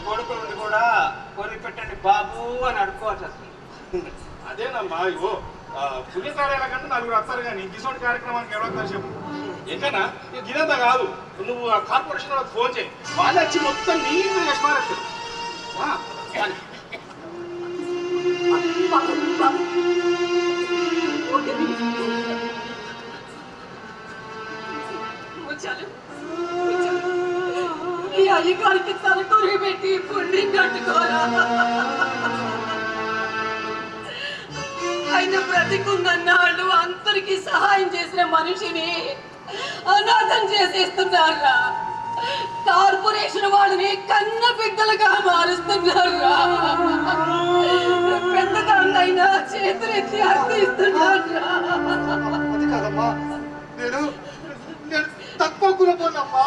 S7: కొడుకుల నుండి కూడా కొరి పెట్టండి బాబు అని అడుక్కోవాల్సి వస్తుంది.
S3: అదేనమ్మా. ఇగో పుణ్యకార్యాల కంటే 4 వస్తారు కానీ గిసోటి కార్యక్రమానికి ఎవరొస్తారు చెప్పు. ఎక్కడన్నా ఇదంతా కాదు. నువ్వు ఆ కార్పొరేషన్ వాళ్ళకి ఫోన్ చేయి. వాళ్ళు వచ్చి మొత్తం నీళ్ళు యశ్మారేస్తారు.
S8: ముచ్చాలు ఈ అయ్యగారికి తలకొరి పెట్టి పుండి కట్టుకోరా. ఆయన బ్రతికుందన్నాళ్ళు అందరికి సహాయం చేసిన మనిషిని అనాథం చేసేస్తున్నారా. కార్పొరేషన్ వాళ్ళని కన్న బిడ్డలుగా మారుస్తున్నారా. పెద్దదాన్నైనా చేతులెత్తి అర్థిస్తున్నారా.
S1: అది కాదమ్మా, నేను తక్కువ గుణపోనమ్మా.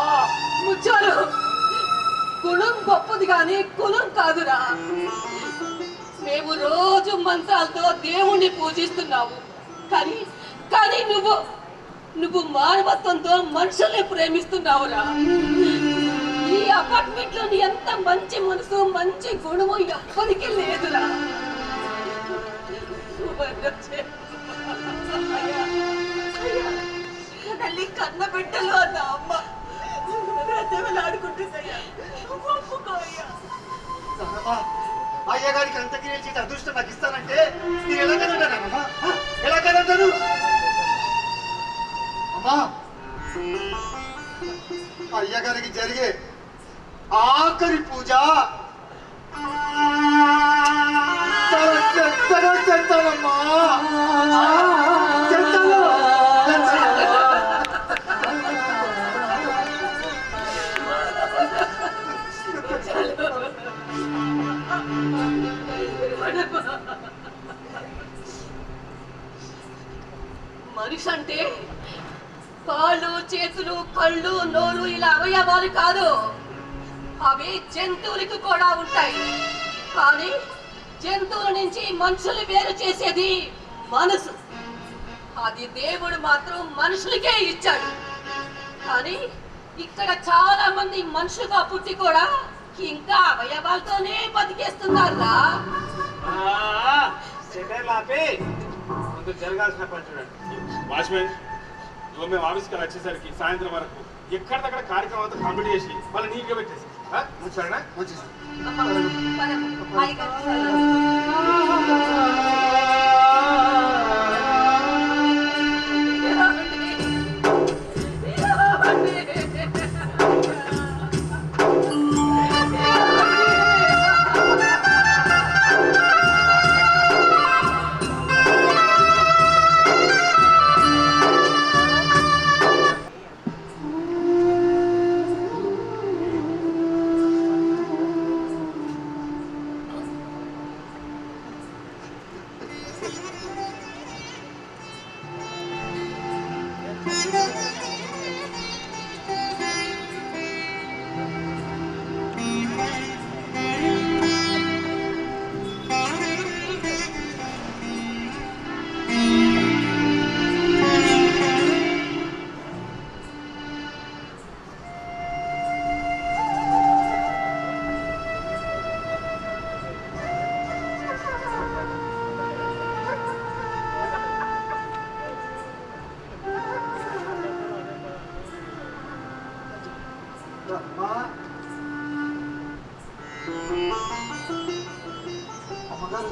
S8: ముచ్చాలు గుణం గొప్పది కానీ కులం కాదురా. మేము రోజు మంత్రాలతో దేవుణ్ణి పూజిస్తున్నావు, కానీ కానీ నువ్వు మానవత్వంతో మనుషుల్ని ప్రేమిస్తున్నావురా. ఈ అపార్ట్మెంట్ లో ఎంత మంచి మనసు మంచి గుణము ఎప్పటికీ లేదురా. తల్లి కన్న బిడ్డలు అన్న అమ్మ ఆడుకుంటుందయ్యా. ఒప్పుకోయ్యా.
S1: అయ్యగారికి అంత్యక్రియలు చేసే అదృష్టం నాకు ఇస్తానంటే మీరు ఎలా కదంటారమ్మా? ఎలా కదంటారు అమ్మా? అయ్యగారికి జరిగే ఆఖరి పూజ చాలా చెత్తగా చేస్తానమ్మా. చెత్తలో
S8: మనిషి అంటే కాళ్ళు చేతులు కళ్ళు నోరు ఇలా అవయవాలు కాదు, అవి జంతువులకు కూడా ఉంటాయి. కానీ జంతువుల నుంచి మనుషులు వేరు చేసేది మనసు. అది దేవుడు మాత్రం మనుషులకే ఇచ్చాడు. కానీ ఇక్కడ చాలా మంది మనుషులుగా పుట్టి కూడా ఇంకా అవయవాలతోనే బతికేస్తున్నారా.
S7: జరగాల్సిన పని చూడండి.
S3: వాచ్మెన్, ఇగో మేము ఆఫీస్కి వచ్చేసరికి సాయంత్రం వరకు ఎక్కడిదక్కడ కార్యక్రమం అంతా కంప్లీట్ చేసి వాళ్ళు నీట్గా పెట్టేసి సరేనా?
S1: అమ్మా అమ్మగారు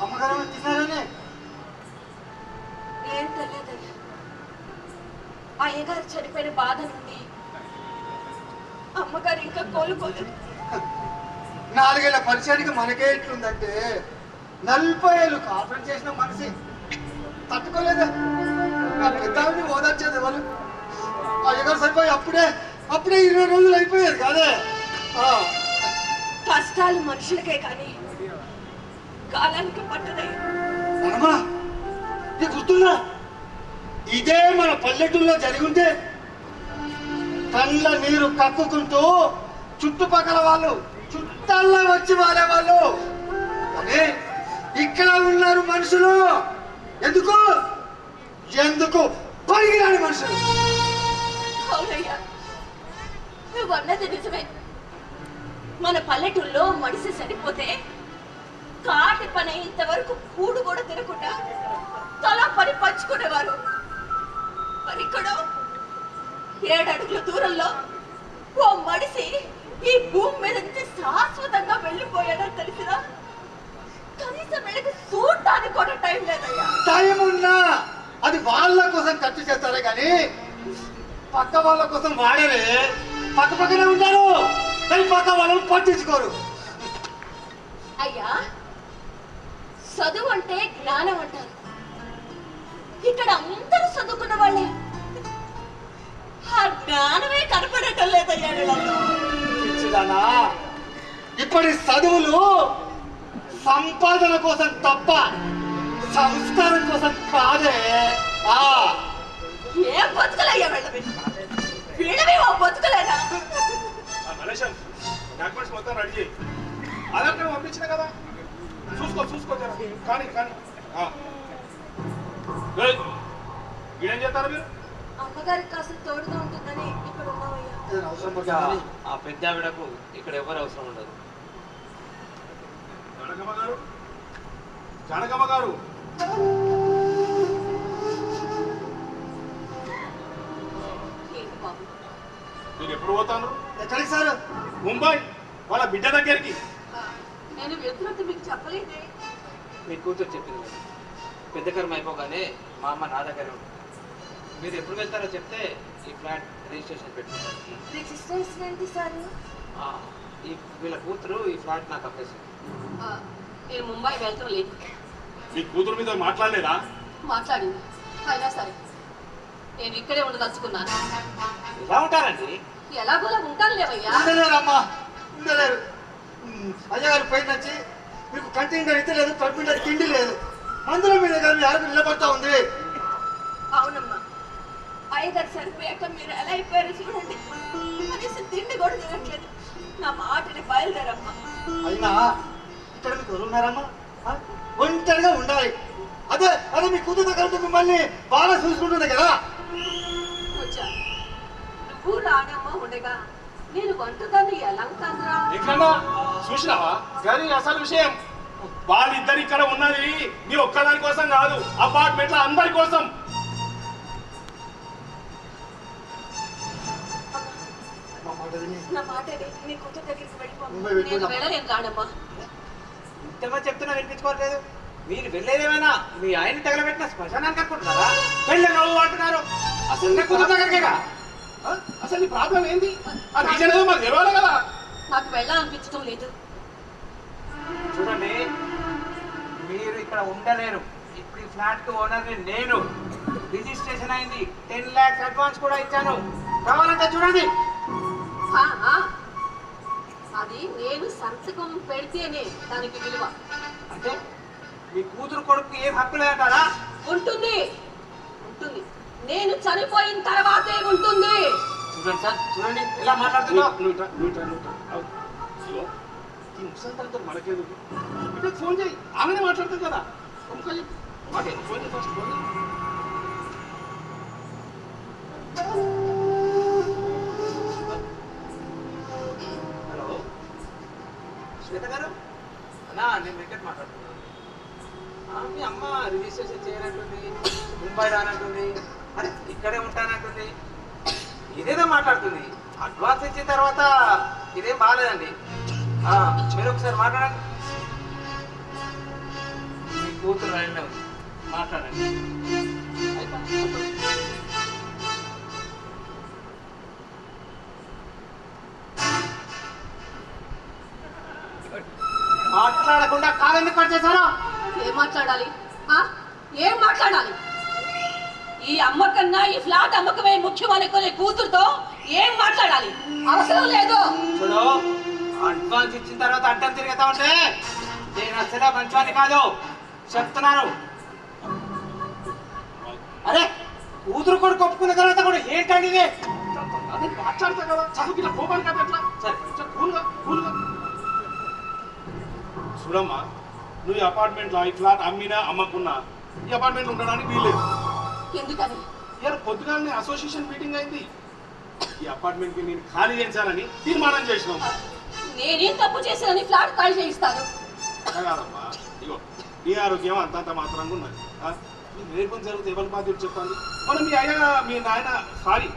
S1: అమ్మగారు ఏమైనా తిన్నారని
S5: ఏం తెలియదయ్యా. అయ్యగారు చనిపోయిన బాధ నుండి అమ్మగారు ఇంకా కోలుకోలేదు.
S1: 4 ఏళ్ల పరిచయానికి మనకే ఎట్లుందంటే 40 ఏళ్ళు కాపురం చేసిన మనిషి తట్టుకోలేదా? నా పెద్దావిని ఓదార్చేది ఎవరు? అయ్యగారు సరిపోయి అప్పుడే 20 రోజులు అయిపోయేది కాదే.
S5: కష్టాలు మనుషులకే కానీ కాలానికి పట్టదయ్యా.
S1: మనమా నీకు గుర్తుందా? ఇదే మన పల్లెటూళ్ళలో జరిగింటే కళ్ళ నీరు కక్కుకుంటూ చుట్టుపక్కల వాళ్ళు చుట్టాల్లో వచ్చి వారేవాళ్ళు. కానీ ఇక్కడ ఉన్నారు మనుషులు ఎందుకు ఎందుకు పనికిరాని మనుషులు.
S5: అవునయ్యా, నువ్వు అన్నది నిజమే. మన పల్లెటూళ్ళలో మనిషి చనిపోతే కాటి పని ఇంతవరకు కూడు కూడా తినకుండా తల పని పంచుకునేవారు. మరి ఇక్కడ 7 అడుగుల దూరంలో ఓ మనిషి ఈ భూమి మీద నుంచి శాశ్వతంగా వెళ్ళిపోయాడని తెలిసినా కనీసం వీళ్ళకి చూడటానికి కూడా టైం లేదయ్యా.
S1: టైం ఉన్నా అది వాళ్ళ కోసం ఖర్చు చేస్తారే కానీ పక్క వాళ్ళ కోసం వాడరే. పక్క పక్కనే ఉంటారు కానీ పక్క వాళ్ళని పట్టించుకోరు.
S5: అయ్యా, చదువు అంటే జ్ఞానం అంటారు. ఇక్కడ అందరూ చదువుకున్న వాళ్ళే. ఆ జ్ఞానమే కనపడటం లేదయ్యా వీళ్ళలో.
S1: పిచ్చిదానా, ఇప్పటి చదువులు సంపాదన కోసం తప్ప సంస్కారం కోసం కాదే.
S5: ఏం బతుకులయ్యా వీళ్ళవి? వీళ్ళవి ఓ బతుకులేనా?
S3: మలేషియన్ డాక్యుమెంట్స్ మొత్తం రెడీ చేయి. ఆధార్ కార్డు పంపించిన కదా, చూసుకో జర. కానీ వీడేం చేస్తారు మీరు?
S5: అమ్మగారికి కాస్త తోడుగా ఉంటుందని ఇక్కడ ఉన్నావయ్యా.
S1: ఏదైనా అవసరం పడుతుందని
S6: ఆ పెద్ద ఆవిడకు ఇక్కడ ఎవరు అవసరం ఉండదు.
S3: జానకమ్మ గారు
S5: ఏంటి బాబు?
S3: మీరు ఎప్పుడు పోతాను?
S1: ఎక్కడికి సార్?
S3: ముంబై వాళ్ళ బిడ్డ దగ్గరికి.
S5: నేను వెళ్తున్నట్టు మీకు చెప్పలేదే.
S6: మీ కూతురు చెప్పింది మేడం. పెద్ద కర్మ అయిపోగానే మా అమ్మ నా దగ్గరే ఉంటుంది. మీరు ఎప్పుడు వెళ్తారో చెప్తే ఈ ఫ్లాట్ రిజిస్ట్రేషన్ పెట్టుకుంటారు.
S5: రిజిస్ట్రేషన్ ఏంటి సార్?
S6: ఈ వీళ్ళ కూతురు ఈ ఫ్లాట్ నాకు అప్పేసింది.
S5: నేను ముంబై వెళ్తాం లేదు.
S3: మీ కూతురు మీద మాట్లాడలేదా?
S5: మాట్లాడింది. అయినా సరే నేను ఇక్కడే ఉండదలుచుకున్నాను.
S6: ఎలా ఉంటారండి?
S5: ఎలాగోలా ఉంటాను లేవయ్యా.
S1: ఉండలేరమ్మా, ఉండలేరు. అయ్యగారు పైన వచ్చి మీకు కంటింగ్ అయితే లేదు, కడుపుంటే తిండి లేదు, మందుల మీద కానీ ఆరోగ్యం నిలబడతా ఉంది.
S5: అవునమ్మా, అయ్యగారు సరిపోయాక మీరు ఎలా అయిపోయారో చూడండి. కనీసం తిండి కూడా తినట్లేదు. నా మాటని బయలుదేరమ్మా.
S1: అయినా ఇక్కడ మీకు ఎవరు ఉన్నారమ్మా? ఒంటరిగా ఉండాలి. అదే అదే మీ కూతురు దగ్గర మిమ్మల్ని బాగా చూసుకుంటుంది కదా.
S5: వచ్చా నువ్వు రానమ్మ ఉండగా నేను వంటదాన్ని ఎలా ఉంటానురా?
S3: ఎక్కడన్నా చూసినావా? కానీ అసలు విషయం వాళ్ళిద్దరు ఇక్కడ ఉన్నది నీ ఒక్కదాని కోసం కాదు, అపార్ట్మెంట్ల అందరి కోసం.
S5: నా మాట నీ కూతురు దగ్గరికి
S1: ముంబై
S5: వెళ్ళిపో.
S1: వెళ్ళిపోదాం.
S5: నేను వెళ్ళలేను రానమ్మా.
S6: ఇంతమంది చెప్తున్నా వినిపించుకోవట్లేదు. మీరు వెళ్ళేదేమైనా మీ ఆయన తగలబెట్టిన శ్మశానానికి అనుకుంటున్నారా? వెళ్ళి నవ్వు అంటున్నారు. అసలు నా కూతురు దగ్గరికేగా.
S3: అసలు నీ ప్రాబ్లం ఏంది? ఆ రీజన్ ఏదో మాకు తెలియాలి కదా.
S5: నాకు వెళ్ళాలనిపించడం లేదు.
S6: చూడండి, మీరు ఇక్కడ ఉండలేరు. ఇప్పుడు ఈ ఫ్లాట్ కి ఓనర్ని నేను. రిజిస్ట్రేషన్ అయింది, 10 lakhs అడ్వాన్స్ కూడా ఇచ్చాను. కావాలంటే చూడండి.
S5: అది నేను సంతకం పెడితేనే దానికి విలువ
S6: అంటే మీ కూతురు కొడుకు ఏం హక్కు లేదంటారా?
S5: ఉంటుంది ఉంటుంది. నేను
S8: చనిపోయిన తర్వాతే ఉంటుంది.
S6: చూడండి సార్, చూడండి ఇలా మాట్లాడుతున్నావు.
S3: మనకేది ఫోన్ చేయి, ఆమెనే మాట్లాడుతుంది కదా. ఫోన్ చేయి ఫస్ట్, ఫోన్ చేయి.
S6: హలో శ్వేత గారు, అన్నా నేను వెంకట్ మాట్లాడుతున్నాను. మీ అమ్మ రిజిస్ట్రేషన్ చేయనట్టుంది, ముంబై రానట్టుంది, అరే ఇక్కడే ఉంటానంటుంది, ఇదేదో మాట్లాడుతుంది. అడ్వాన్స్ ఇచ్చిన తర్వాత ఇదేం బాగాలేదండి. మీరు ఒకసారి మాట్లాడండి. మీ కూతురు రైల్లో ఉంది, మాట్లాడండి. మాట్లాడకుండా కాలు ఎందుకు కట్ చేశారా?
S8: ఏం మాట్లాడాలి? ఏం మాట్లాడాలి? ఈ అమ్మకన్నా ఈ ఫ్లాట్ అమ్మకమే ముఖ్యం అనుకునే కూతురుతో ఏం మాట్లాడాలి? అవసరం లేదు.
S6: చూడు, అడ్వాన్స్ ఇచ్చిన తర్వాత అడ్డం తిరుగుతా ఉంటే నేను అసలు మంచివాడిని కాదు చెప్తున్నాను. అరే కూతురు కొడుకు ఒప్పుకున్న తర్వాత కూడా ఏంటండి ఇది?
S3: అదే మాట్లాడతా కదా, చదువుకి ఇట్లా పోవాలి కదా. ఎట్లా సరే కూల్గా కూల్గా చూడమ్మా, నువ్వు ఈ అపార్ట్మెంట్లో ఈ ఫ్లాట్ అమ్మినా అమ్మకున్నా ఈ అపార్ట్మెంట్లో ఉండడానికి వీల్లేదు.
S8: ఎందుకని?
S3: ఇవాళ పొద్దుగానే అసోసియేషన్ మీటింగ్ అయింది. ఈ అపార్ట్మెంట్కి నేను ఖాళీ చేయించాలని తీర్మానం చేసినాం.
S8: నేనేం తప్పు చేశానని ఫ్లాట్ ఖాళీ చేయిస్తాను?
S3: కాదమ్మా, ఇగో నీ ఆరోగ్యం అంతంత మాత్రంగా ఉన్నది. నీకు రేపు జరిగితే ఎవరి బాధ్యత చెప్పాలి? మనం మీ నాయన సారీ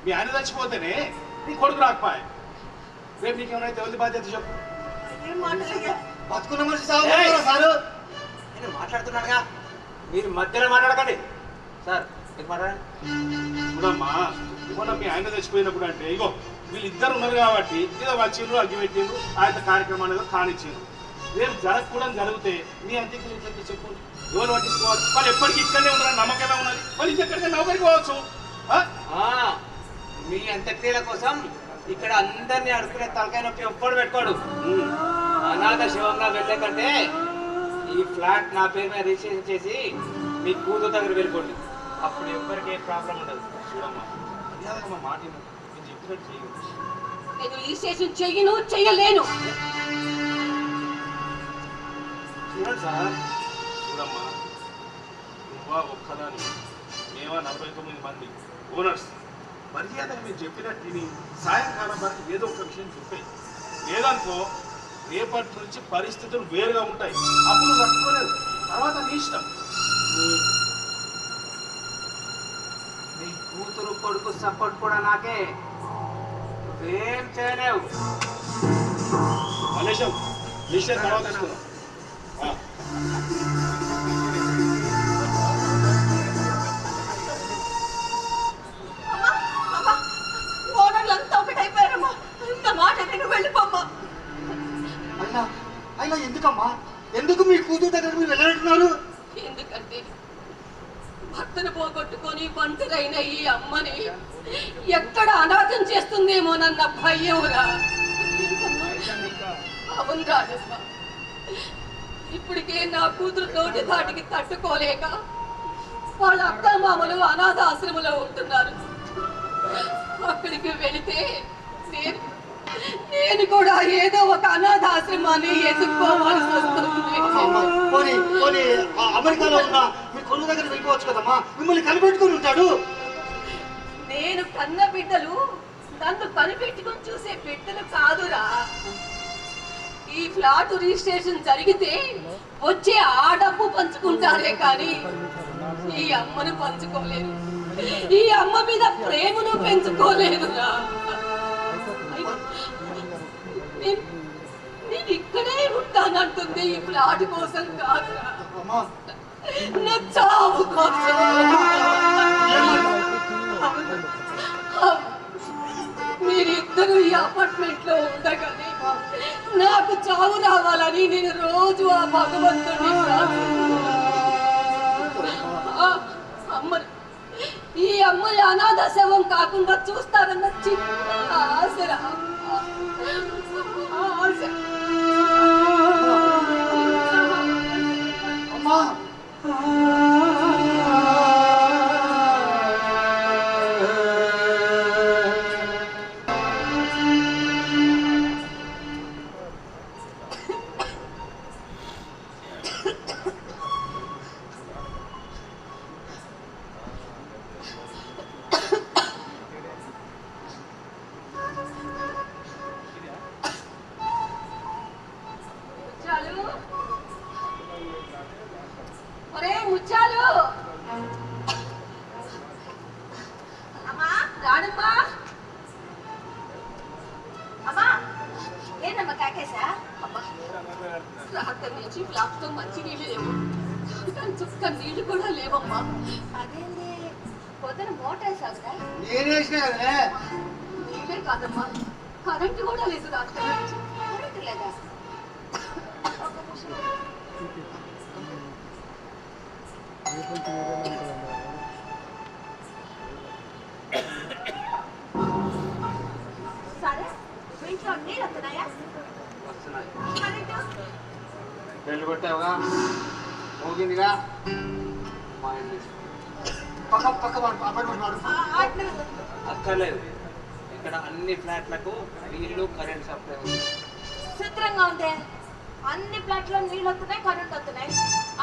S3: మీ ఆయన చచ్చిపోతేనే నీ కొడుకు రాకపోయా. రేపు నీకేమైనా ఎవరి బాధ్యత చెప్పు.
S1: బతుకున్న మనిషి సాగు సారు.
S6: నేను మాట్లాడుతున్నాడుగా, మీరు మధ్యలో మాట్లాడకండి. సార్ మీరు మాట్లాడండి.
S3: చూడమ్మా, మొన్న మీ ఆయన చచ్చిపోయినప్పుడు అంటే ఇగో వీళ్ళిద్దరు ఉన్నారు కాబట్టి ఏదో వచ్చిండ్రు, అగ్గి పెట్టిండ్రు, ఆయన కార్యక్రమం అనేది కానిచ్చిండ్రు. రేపు జరగకూడదు జరిగితే మీ అంత్యక్రియలు ఎట్లా చెప్పు, ఎవరు పట్టించుకోవాలి? వాళ్ళు ఎప్పటికీ ఇక్కడనే ఉన్నారని నమ్మకమే ఉన్నది. వాళ్ళు ఇంకెక్కడికైనా నౌకరికి పోవచ్చు.
S6: మీ అంత్యక్రియల కోసం ఇక్కడ అందరినీ అడుగునే తలకాయ నొప్పి ఎప్పుడు పెట్టుకోడు. అనాథ శివంగా వెళ్ళే కంటే ఈ ఫ్లాట్ నా పేరు మీద రిజిస్ట్రేషన్ చేసి మీ కూతురు దగ్గర వెళ్ళిపోండి. అప్పుడు ఎవ్వరికి ఏ ప్రాబ్లం ఉండదు.
S3: చూడమ్మా, మర్యాదగా మాట నేను చెప్పినట్టు చేయగలరు.
S8: నేను రిజిస్ట్రేషన్ చెయ్యను, చెయ్యలేను.
S3: చూడండి సార్, చూడమ్మా, నువ్వా ఒక్కదాని, మేమా 49 మంది ఓనర్స్. మర్యాదగా మీరు చెప్పినట్టు తిని సాయంకాలం వరకు ఏదో ఒక విషయం చెప్పే. లేదనుకో రేపటి నుంచి పరిస్థితులు వేరుగా ఉంటాయి. అప్పుడు తట్టుకోలేదు, తర్వాత నీ ఇష్టం.
S6: నీ కూతురు కొడుకు సపోర్ట్ కూడా నాకే. నువ్వేం చేయలేవు.
S3: మలేషం విషయం తర్వాత తీసుకున్నాం.
S8: ఓనర్లంతా ఒకటైపోయారమ్మా. నా మాట నేను వెళ్ళిపోమ్మా.
S1: అయినా ఎందుకమ్మా, ఎందుకు మీ కూతురు దగ్గర మీరు వెళ్ళాలంటున్నారు?
S8: ఎందుకంటే భర్తను పోగొట్టుకొని ఒంటరైన ఈ అమ్మని ఎక్కడ అనాథం చేస్తుందేమోనన్న భయంరా. అవును రాజమ్మ, ఇప్పటికే నా కూతురు నోటి ధాటికి తట్టుకోలేక వాళ్ళ అక్క మామలు అనాథ ఆశ్రమంలో ఉంటున్నారు. అక్కడికి వెళితే నేను కూడా ఏదో ఒక అనాథాశ్రమాన్ని ఎదుర్కోవాల్సి వస్తుంది.
S1: అమెరికాలో ఉన్న మీ కొడుకు దగ్గర వెళ్ళిపోవచ్చు కదమ్మా, మిమ్మల్ని కనిపెట్టుకుని ఉంటాడు.
S8: నేను కన్న బిడ్డలు నన్ను కనిపెట్టుకుని చూసే బిడ్డలు కాదురా. ఈ ఫ్లాట్ రిజిస్ట్రేషన్ జరిగితే వచ్చే ఆ డబ్బు పంచుకుంటారే కానీ ఈ అమ్మను పంచుకోలేదు. ఈ అమ్మ మీద ప్రేమను పెంచుకోలేదురా. నేను ఇక్కడే ఉంటానంటుంది ఈ ఫ్లాట్ కోసం కాదురా, నా చావు కోసం. మీరిద్దరూ ఈ అపార్ట్మెంట్ లో ఉండగానే నాకు చావు రావాలని నేను రోజు ఆ భగవంతుడిని ఈ అమ్మని అనాథ శవం కాకుండా చూస్తారన్న చిన్న ఆశరా.
S1: అమ్మా
S5: అదేంది పొద్దున మోటార్ వేసావుగా?
S1: నేను వేసినా కదనే.
S8: నీవే కాదమ్మా, కరెంటు కూడా లేదు రాత్రి నుంచి.
S5: కరెంటు లేదా? ఒక నిమిషం. సరే, మీ ఇంట్లో నీళ్ళు వస్తున్నాయా?
S6: వస్తున్నాయి.
S5: కరెంటు?
S6: బెల్లు కొట్టావుగా, మోగిందిగా, మా ఇంటి
S1: పక్క అపార్ట్మెంట్ వాడు.
S6: అక్కర్లేదు. ఇక్కడ అన్ని ఫ్లాట్లకు నీళ్లు కరెంట్ సప్లై ఉంది.
S5: చిత్రంగా ఉందే. అన్ని ప్లాట్లో నీళ్ళు వస్తున్నాయి, కరెంట్ వస్తున్నాయి.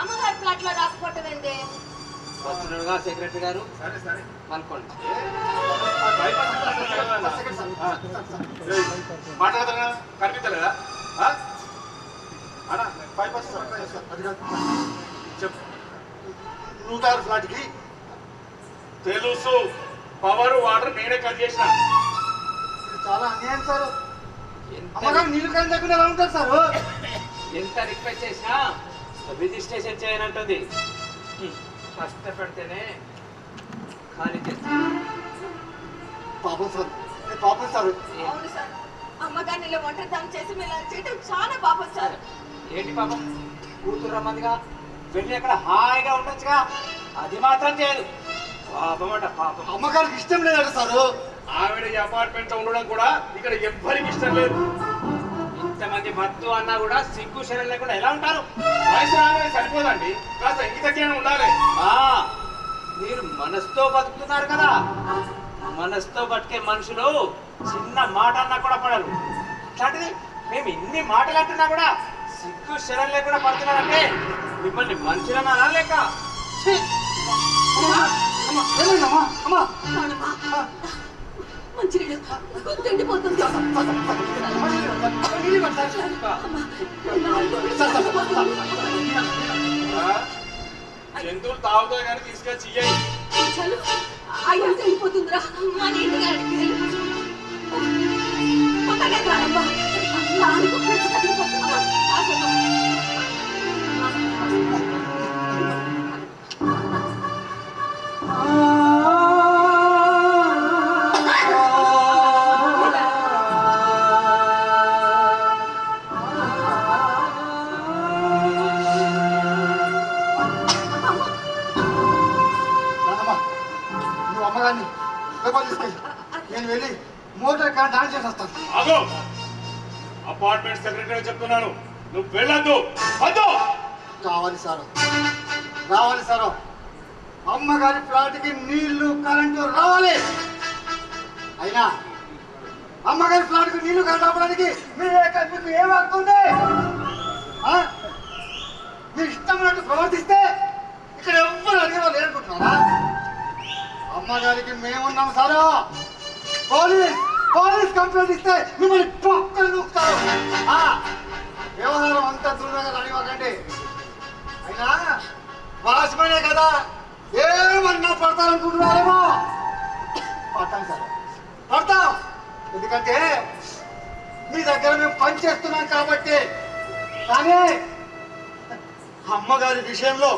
S5: అమ్మగారి ప్లాట్లో రాకపోవటం ఏంది?
S6: వస్తున్నాడుగా సెక్రటరీ గారు,
S3: సరే సరే
S6: కనుక్కోండి.
S3: మాట్లాడతా కనిపించలేదా?
S1: అన్నా 5% సప్లై చేస్తారు. అది కాదు చెప్పు. 106 ఫ్లాట్కి
S3: తెలుసు, పవర్ వాటర్ నేనే కట్ చేసిన.
S1: ఇది చాలా అన్యాయం సార్.
S6: ఎంత
S1: అమ్మగారు నీళ్ళు కానీ లేకుండా ఎలా ఉంటారు సార్?
S6: ఎంత రిక్వెస్ట్ చేసినా రిజిస్ట్రేషన్ చేయనంటుంది. కష్టపెడితేనే ఖాళీ చేస్తాను.
S1: పాపం సార్, పాపం సార్.
S5: అవును సార్, అమ్మగారిని ఇలా ఒంటరితనం చేసి మీరు అలా చేయడం చాలా పాపం సార్.
S6: ఏంటి పాపం, కూతురు రమ్మందిగా వెళ్ళి అక్కడ హాయిగా ఉండొచ్చుగా, అది మాత్రం చేయదు. పాపం అంట పాపం.
S1: అమ్మగారికి ఇష్టం లేదట సార్.
S3: ఆవిడ ఈ అపార్ట్మెంట్ లో ఉండడం కూడా ఇక్కడ ఎవ్వరికి ఇష్టం లేదు.
S6: ఇంతమంది భర్తు అన్నా కూడా సిగ్గు శరీరం లేకుండా ఎలా ఉంటారు?
S3: వయసు రాగానే సరిపోదండి, కాస్త ఇంగితజ్ఞానం ఉండాలి.
S6: ఆ, మీరు మనసుతో బతుకుతున్నారు కదా, మనసుతో బతికే మనుషులు చిన్న మాట అన్నా కూడా పడరు. అట్లాంటిది మేము ఇన్ని మాటలు అంటున్నా కూడా సిగ్గు శరీరం లేకుండా పడుతున్నారంటే మిమ్మల్ని మనుషులన్నా లేక
S8: మంచి గొంతెండిపోతుంది.
S3: జంతువులు తాగుతాయి కానీ తీసుకొచ్చి ఇయ్యాయి.
S8: చాలు, అయ్యా వెళ్ళిపోతుందిరా.
S5: మన ఇంటికి అడిగి
S8: తొందరగా రానమ్మా. నాలుగు
S1: నువ్వు అమ్మగారిని పేపర్ తీసుకెళ్ళి నేను వెళ్ళి మోటార్ కార్ డాన్స్ చేసి వస్తాను.
S3: ఆగు, అపార్ట్మెంట్ సెక్రటరీ చెప్తున్నాను, నువ్వు వెళ్ళొద్దు. వద్దు.
S1: కావాలి సార్, రావాలి సార్. అమ్మగారి ఫ్లాట్కి నీళ్లు కరెంటు రావాలి. అయినా అమ్మగారి ఫ్లాట్కి నీళ్లు కరెంటు రావడానికి మీకు ఏం అవుతుంది? మీరు ఇష్టమైనట్టు ప్రవర్తిస్తే ఇక్కడ ఎవ్వరు అడిగేవా లేనుకుంటున్నారా? అమ్మగారికి మేమున్నాం సార్. పోలీస్ కంప్లైంట్ ఇస్తే మిమ్మల్ని పక్కన నూపుతారు. వ్యవహారం అంతా దూరంగా రానివ్వకండి. అయినా వాచ్మనే కదా, ఏమన్నా పడతారనుకుంటున్నారేమో. పడతాం సార్, పడతాం. ఎందుకంటే మీ దగ్గర మేము పని చేస్తున్నాం కాబట్టి. కానీ అమ్మగారి విషయంలో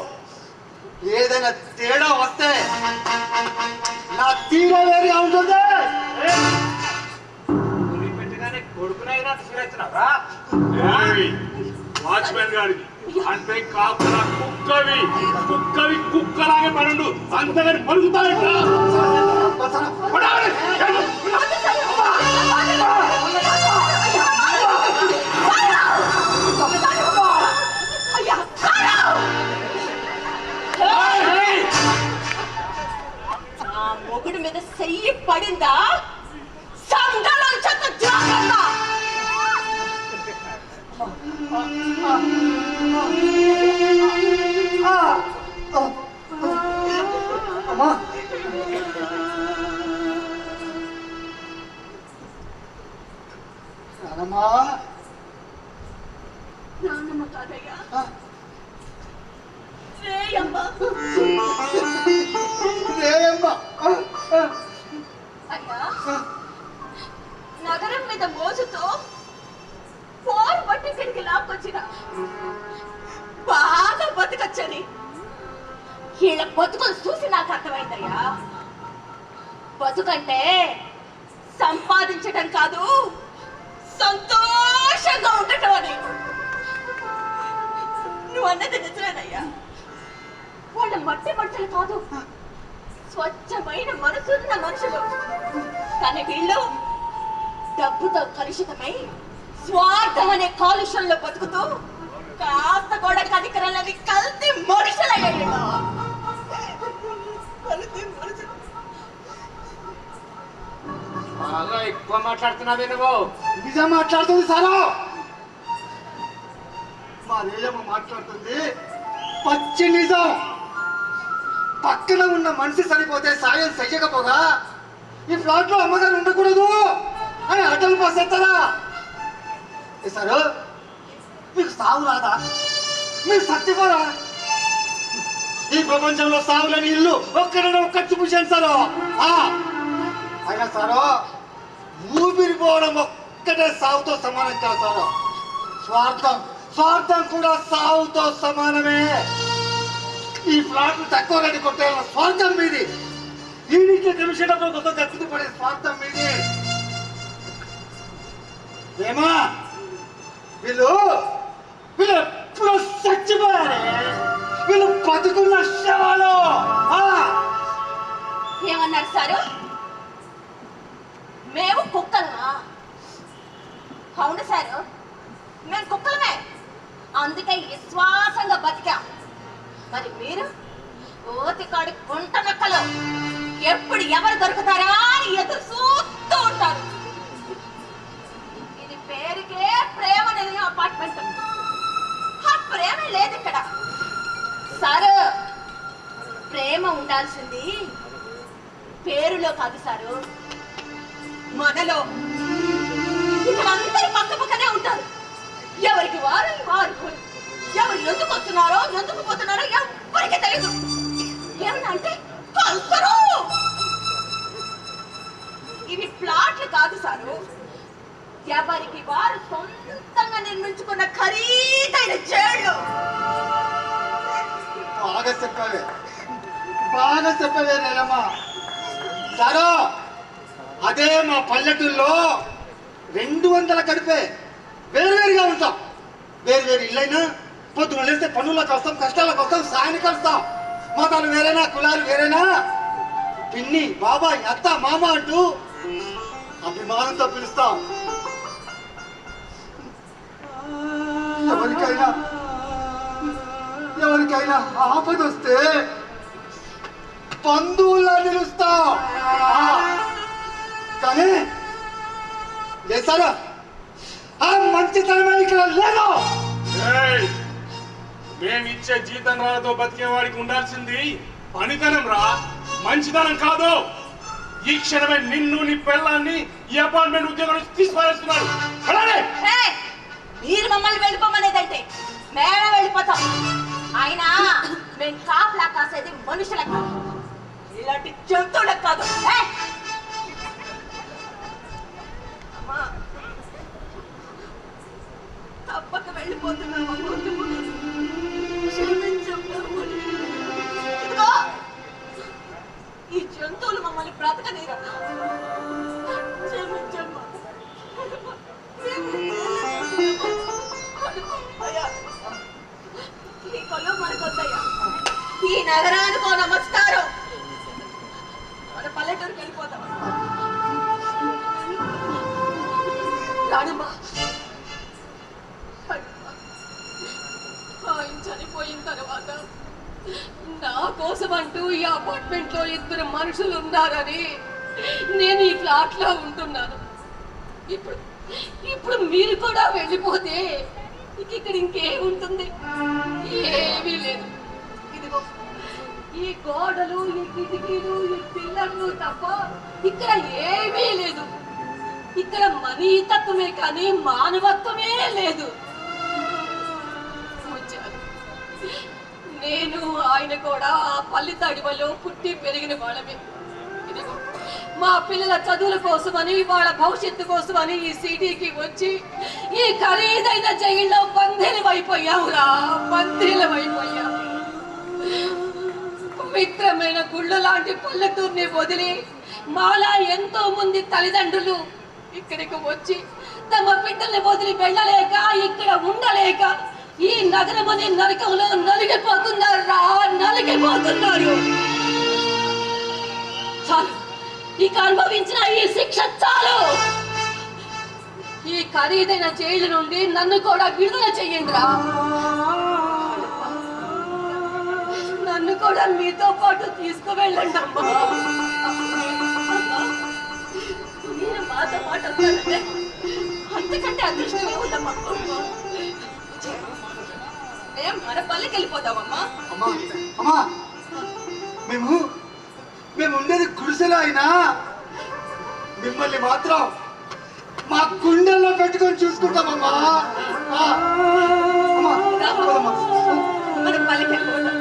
S1: ఏదైనా తేడా వస్తే నా తీరే వేరే ఉంటుంది.
S6: పెట్టగానే కొడుకునైనా తీసుకురాస్తున్నారా?
S3: వాచ్మెన్ గారికి అంటే కాపులా కుక్కవి కుక్కలాగే పనుండు, అంతగాని పలుకుతాయి.
S5: మొగుడు మీద చెయ్యి పడిందా సంగలం చెత్త జాగ్రత్త.
S1: అమ్మా నానమ్మా,
S8: నాన్నమ్మ కాదయ్యా,
S5: రేయమ్మ.
S1: రేయమ్మ.
S5: అయ్యా, నగరం మీద మోజుతో పోరు బట్టి ఇక్కడికి లాక్కొచ్చిన బాగా బతకచ్చని ఇలా బతుకులు చూసి నాకు అర్థమైందయ్యా. బతుకంటే సంపాదించటం కాదు, సంతోషంగా ఉండటం అని. నువ్వు అన్నది నిజమేనయ్యా. వాళ్ళ మట్టి మనుషులు కాదు, స్వచ్ఛమైన మనసున్న మనుషులు. కానీ వీళ్ళు డబ్బుతో కలుషితమై స్వార్థం అనే కాలుష్యంలో బతుకుతూ కాస్త కూడా కనికరాలని కల్తీ మనుషులయ్యాడు. కల్తీ మనుషులు.
S6: బాగా ఎక్కువ మాట్లాడుతున్నావే నువ్వు.
S1: నిజం మాట్లాడుతుంది సారా. మా నేలమ్మ మాట్లాడుతుంది పచ్చి నిజం. పక్కన ఉన్న మనిషి సరిపోతే సాయం చెయ్యకపోగా ఈ ఫ్లాట్ లో అమ్మగారు ఉండకూడదు అని అటల్ పాస్ ఎత్తారా సారు? మీకు సాగు రాదా? మీరు సత్యపోరా? ఈ ప్రపంచంలో సాగులని ఇల్లు ఒక్కడనే ఒక్క చూపించాను సారు. అయినా సారు ఊపిరిపోవడం ఒక్కటే సాగుతో సమానం కాదు సారు. స్వార్థం కూడా సాగుతో సమానమే. ఈ ఫ్లాట్ తక్కువ రేటు కొట్టాలన్న స్వార్థం మీది. దీనికి కమిషన్ కోసం గట్టుకు పడే స్వార్థం మీది. ఏమా వీళ్ళు ఎప్పుడు చచ్చిపోయారే? వీళ్ళు బతుకున్న శవాలు.
S5: ఏమన్నారు సారు? మేము కుక్కలమా? అవును సారు, మేము కుక్కలమే. అందుకే విశ్వాసంగా బతికాం. మరి మీరు ఓతికాడి గుంట నక్కలు ఎప్పుడు ఎవరు దొరుకుతారా అని ఎదురు చూస్తూ ఉంటారు. ఇది పేరుకే ప్రేమ అనేది అపార్ట్మెంట్. ఆ ప్రేమ లేదు ఇక్కడ సారు. ప్రేమ ఉండాల్సింది పేరులో కాదు సారు, మనలో. ఇక్కడ అందరూ పక్క పక్కనే ఉంటారు. ఎవరికి వారు ఎవరు ఎందుకు వస్తున్నారో ఎందుకు పోతున్నారో ఎవరికి తెలియదు. ఏమన్నా అంటే కలుస్తారు. ఇవి ప్లాట్లు కాదు సారు, ఎవరికి వారు సొంతంగా నిర్మించుకున్న ఖరీదైన జైళ్ళు.
S1: బాగా చెప్పవే నేలమ్మా. సారు అదే మా పల్లెటూరులో 200 గడిపే వేరువేరుగా ఉంటాం. వేరువేరు ఇల్లైనా పొద్దున లేస్తే పనులకు వస్తాం, కష్టాలకు వస్తాం, సాయానికి వస్తాం. మతాలు వేరేనా, కులాలు వేరేనా, పిన్ని బాబాయ్ అత్త మామ అంటూ అభిమానంతో పిలుస్తాం. ఎవరికైనా ఆపద వస్తే బంధువుల్లా నిలుస్తాం. కానీ చేస్తారా? ఆ మంచితనమే ఇక్కడ లేదు.
S3: మేమిచ్చే జీతం రాతో బతికే వాడికి ఉండాల్సింది పనితనం రా, మంచితనం కాదు. ఈ క్షణమే నిన్ను నీ పిల్లల్ని ఈ అపార్ట్మెంట్ ఉద్యోగం తీసుకురాస్తున్నారు.
S5: మీరు మమ్మల్ని వెళ్ళిపోమనేదంటే మేమే వెళ్ళిపోతాం. అయినా మేము కాపలా కాసేది మనుషులకు, ఇలాంటి జంతువులకు కాదు. తప్పక వెళ్ళిపోతున్నావా? ఇదిగో ఈ జంతువులు మమ్మల్ని బ్రతకనీరా. ఈ కొల్లో మనకొద్దయ్యా. ఈ నగరానికో నమస్కారం. మన పల్లెటూరుకి వెళ్ళిపోతాం. రానమ్మా. ఆయన చనిపోయిన తర్వాత నా కోసం అంటూ ఈ అపార్ట్మెంట్ లో 2 మనుషులు ఉన్నారని నేను ఈ ఫ్లాట్ లో ఉంటున్నాను. ఇప్పుడు మీరు కూడా వెళ్ళిపోతే ఇక్కడ ఇంకేముంటుంది? ఏమీ లేదు. ఇదిగో ఈ గోడలు, ఈ కిటికీలు, ఈ పిల్లర్లు తప్ప ఇక్కడ ఏమీ లేదు. ఇక్కడ మనీతత్వమే కానీ మానవత్వమే లేదు. నేను ఆయన కూడా ఆ పల్లి తడివలో పుట్టి పెరిగిన వాళ్ళమే. ఇదిగో మా పిల్లల చదువుల కోసమని, వాళ్ళ భవిష్యత్తు కోసమని ఈ సిటీకి వచ్చి ఈ ఖరీదైన జైల్లో బందీలమైపోయావురా, బందీలమైపోయావు.
S8: పవిత్రమైన గుళ్ళు లాంటి పల్లెటూరిని వదిలి మాలా ఎంతో మంది తల్లిదండ్రులు ఇక్కడికి వచ్చి తమ బిడ్డల్ని వదిలి వెళ్ళలేక ఇక్కడ ఉండలేక ఈ నగరం అనే నరకంలో నలిగిపోతున్నారు నలిగిపోతున్నారు. చాలు, ఇక అనుభవించిన ఈ శిక్ష చాలు. ఈ ఖరీదైన జైలు నుండి నన్ను కూడా విడుదల చెయ్యండి రా. నన్ను కూడా మీతో పాటు తీసుకువెళ్ళండి అమ్మా. మీరు మాతో పాటు వస్తానంటే అంతకంటే అదృష్టమే ఉందమ్మా. మేము మన పల్లెకి వెళ్ళిపోతామమ్మా.
S1: అమ్మా అమ్మా, మేము ఉండేది గుడిసెలో అయినా మిమ్మల్ని మాత్రం మా గుండెల్లో పెట్టుకొని చూసుకుంటామమ్మా.
S8: మన పల్లెకి వెళ్ళిపోతాం.